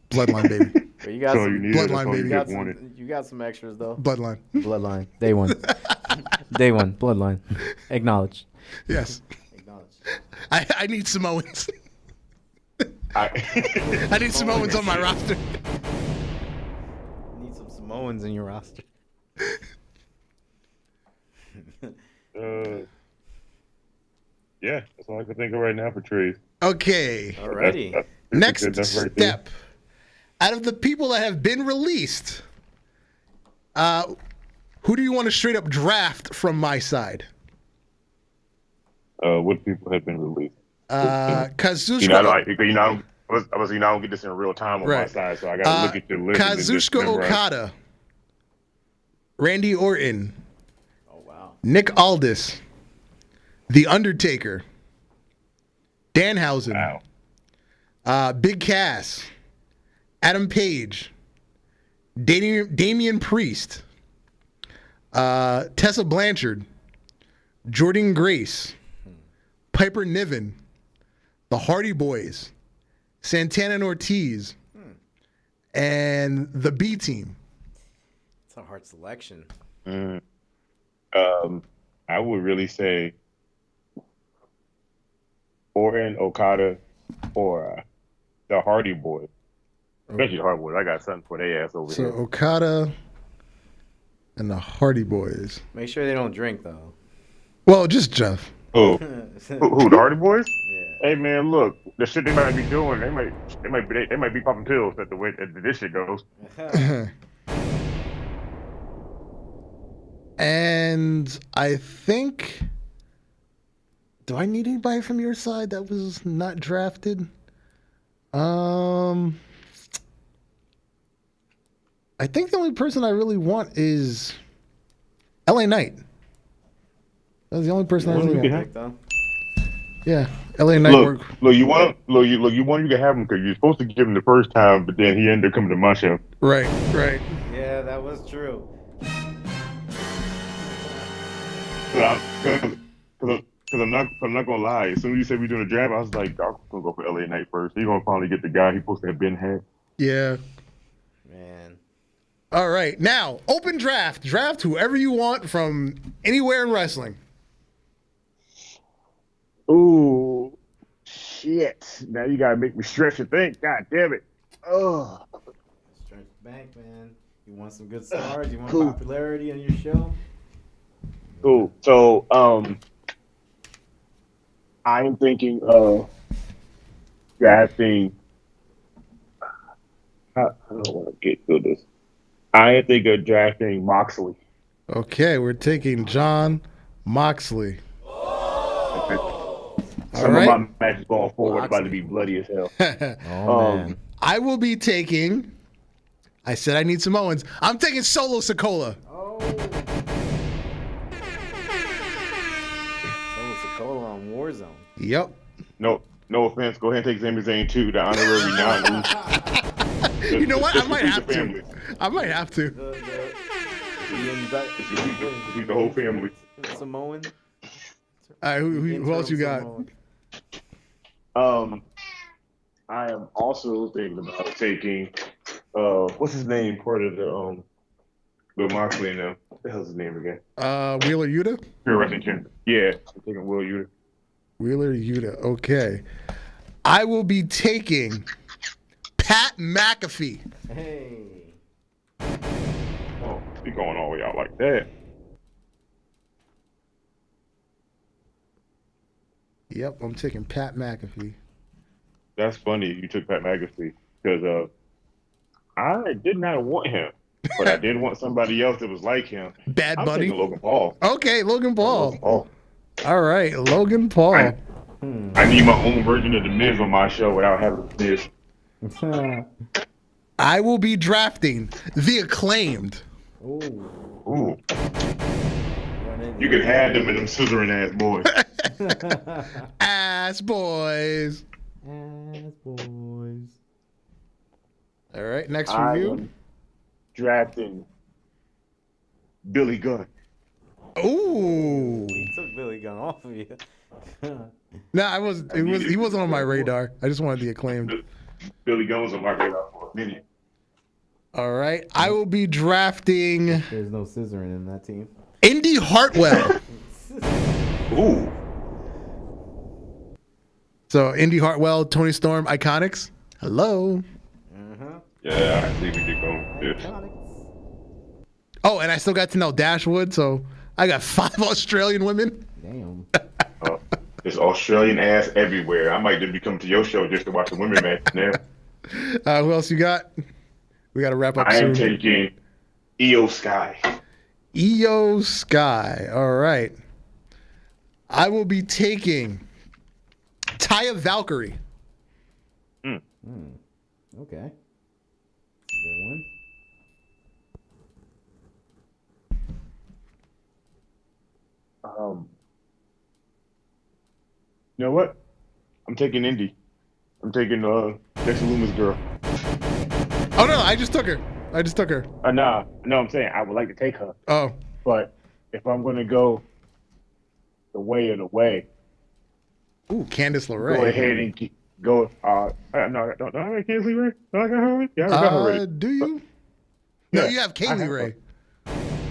Bloodline, baby. You got some Bloodline, baby. You got some extras though. Bloodline. Day one. Day one. Bloodline. Acknowledged. Yes. Acknowledged. I need Samoans. I need Samoans on my roster. Need some Samoans in your roster. Yeah, that's all I can think of right now for trades. Okay. Alrighty. Next step. Out of the people that have been released, who do you want to straight up draft from my side? What people have been released? Kazuchika. I don't get this in real time on my side, so I got to look at the list. Kazuchika Okada, Randy Orton, Nick Aldis, The Undertaker, Danhausen, Big Cass, Adam Page, Damian Priest, Tessa Blanchard, Jordan Grace, Piper Niven, the Hardy Boys, Santana and Ortiz, and the B Team. It's a hard selection. I would really say Orton, Okada, or the Hardy Boys. Especially the Hardy Boys. I got something for their ass over here. So Okada and the Hardy Boys. Make sure they don't drink though. Well, just Jeff. Who, the Hardy Boys? Yeah. Hey man, look, the shit they might be doing, they might be popping pills at the way that this shit goes. And I think, do I need anybody from your side that was not drafted? I think the only person I really want is LA Knight. That's the only person I really want. Yeah, LA Knight. Look, you want you can have him because you're supposed to give him the first time, but then he ended up coming to my show. Right. Yeah, that was true. Because I'm not gonna lie. As soon as you said we're doing a draft, I was like, I'm gonna go for LA Knight first. He's gonna finally get the guy he's supposed to have been had. Yeah. Man. All right, now open draft. Draft whoever you want from anywhere in wrestling. Ooh, shit! Now you gotta make me stretch and think. God damn it! Oh. Stretch the bank, man. You want some good stars? You want popularity on your show? Cool. So, I am thinking of drafting. I don't want to get through this. I am thinking of drafting Moxley. Okay, we're taking Jon Moxley. Some of my matches going forward about to be bloody as hell. Man. I will be taking. I said I need Samoans. I'm taking Solo Sikoa. Oh. Solo Sikoa on Warzone. Yep. No offense. Go ahead and take Sami Zayn too. The honorary non. You know what? I might have to. He's the whole family. Samoan. All right, who else you got? I am also thinking about taking what's his name? Part of the Moxley now. What the hell's his name again? Wheeler Yuta? Pure Wrestling Champion. Yeah, I'm taking Will Yuta. Wheeler Yuta. Okay. I will be taking Pat McAfee. Hey. Oh, he going all the way out like that. Yep, I'm taking Pat McAfee. That's funny you took Pat McAfee because I did not want him, but I did want somebody else that was like him. Bad I'm Bunny? taking Logan Paul. Okay, Logan Paul. All right, Logan Paul. I need my own version of The Miz on my show without having The Miz. All I will be drafting the Acclaimed. Ooh. You can have them in them scissoring ass boys. Ass boys. Ass boys. All right, next for you. I'm drafting Billy Gunn. Ooh. We took Billy Gunn off of you. Nah, he wasn't on my radar. I just wanted the Acclaimed. Billy Gunn was on my radar for a minute. All right, I will be drafting There's no scissoring in that team. Indy Hartwell. Ooh. So Indy Hartwell, Tony Storm, Iconics. Hello. Yeah, I see where you're going with this. Oh, and I still got to know Dashwood, so I got 5 Australian women. Damn. There's Australian ass everywhere. I might just be coming to your show just to watch the women match now. Who else you got? We got to wrap up I soon. am taking Io Sky. Io Sky. All right. I will be taking Taya Valkyrie. Okay. Good one. You know what? I'm taking Indy. I'm taking Dexter Lumis' girl. Oh, no, I just took her. No, I'm saying I would like to take her. Oh. But if I'm going to go the way of the way, Ooh, Candice LeRae. go ahead and go. No, don't I have Candice LeRae? Don't I got her already? Yeah, I got her already. Do you? No, Yeah, you have Kaylee Ray.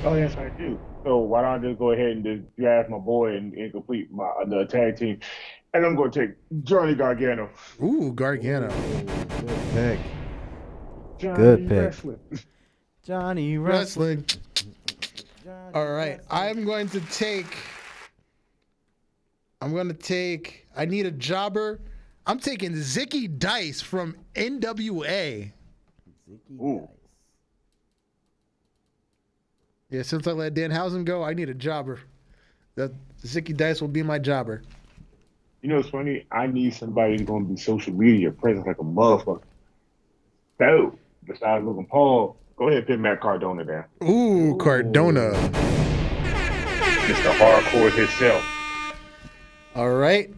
Oh, yes, I do. So why don't I just go ahead and just draft my boy and complete the tag team? And I'm going to take Johnny Gargano. Ooh, Gargano. Good pick. Johnny Good pick. Wrestling. Johnny Wrestling. Wrestling. All right. I'm going to take. I need a jobber. I'm taking Zicky Dice from NWA. Ooh. Yeah, since I let Danhausen go, I need a jobber. That Zicky Dice will be my jobber. You know, it's funny. I need somebody who's going to be social media present like a motherfucker. So, besides Logan Paul, go ahead and pin Matt Cardona down. Ooh, Cardona. Mr. Hardcore himself. All right.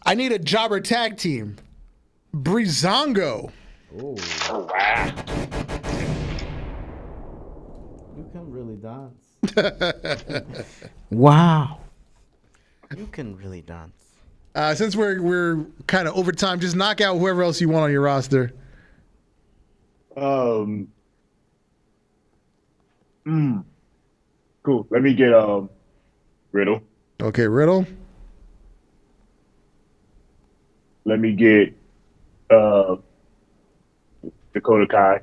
I need a jobber tag team. Breezango. Oh, Oh, wow. you can really dance. Wow. You can really dance. Since we're kind of over time, just knock out whoever else you want on your roster. Cool. Let me get Riddle. Okay, Riddle. Let me get Dakota Kai.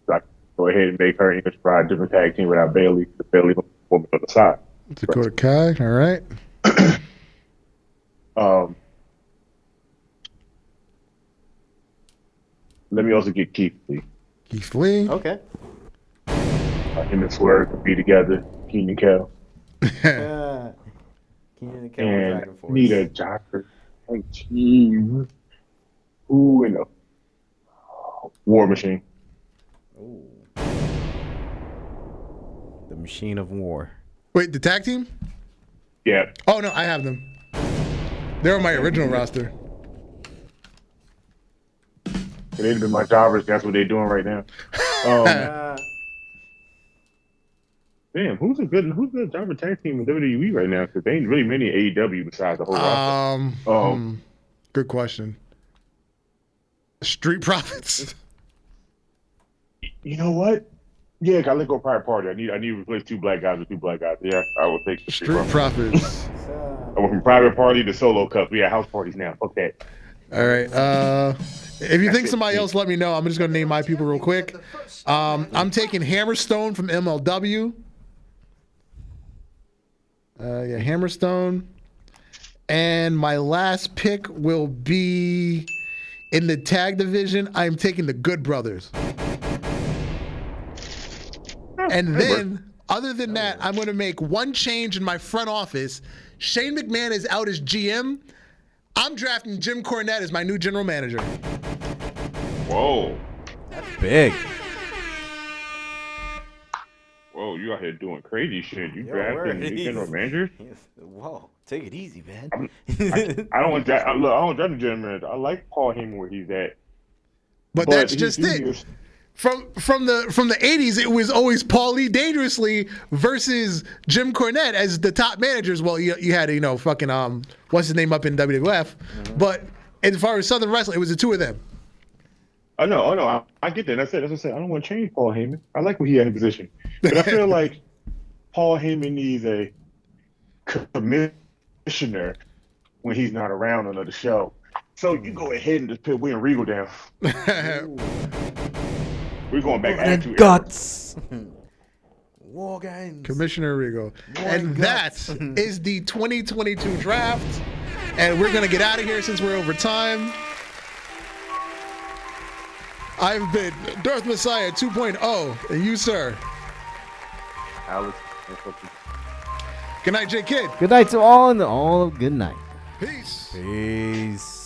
So I can go ahead and make her English Pride different tag team without Bailey. The Bailey woman on the side. Dakota Kai. All right. Let me also get Keith Lee. Keith Lee. Okay. Him and Swerve can be together. Keenan Kell. Keenan and Kevin And Dragon Force. need a jobber tag team. Ooh, and a War Machine. Ooh. The Machine of War. Wait, the tag team? Yeah. Oh, no, I have them. They're on my original roster. They've been my jobbers. That's what they're doing right now. Damn, who's a good jobber tag team in WWE right now? Because there ain't really many AEW besides the whole roster. Good question. Street Profits. You know what? Yeah, I let go Private Party. I need to replace 2 black guys with 2 black guys. Yeah, I will take the Street Profits. I went from Private Party to Solo Cup. We got house parties now. Fuck that. All right. If you think somebody else, let me know. I'm just gonna name my people real quick. I'm taking Hammerstone from MLW. Hammerstone. And my last pick will be in the tag division. I'm taking the Good Brothers. And then, other than that, I'm going to make one change in my front office. Shane McMahon is out as GM. I'm drafting Jim Cornette as my new general manager. Whoa. That's big. Whoa, you out here doing crazy shit. You Yo, where drafting are new these? general managers? Whoa, take it easy, man. I don't want that. Look, I don't draft the general manager. I like Paul Heyman where he's at. But that's just it. From the 80s, it was always Paulie Dangerously versus Jim Cornette as the top managers. Well, you had fucking what's his name up in WWF, but as far as Southern wrestling, it was the two of them. I know. I get that. That's what I said. I don't want to change Paul Heyman. I like what he had in position, but I feel like Paul Heyman needs a commissioner when he's not around on the show. So you go ahead and just put William Regal down. We're going back to guts. War Games. Commissioner Regal. And that is the 2022 draft. And we're going to get out of here since we're over time. I've been Darth Messiah 2.0. And you, sir? Alex. Good night, J Kid. Good night to all, and all good night. Peace. Peace.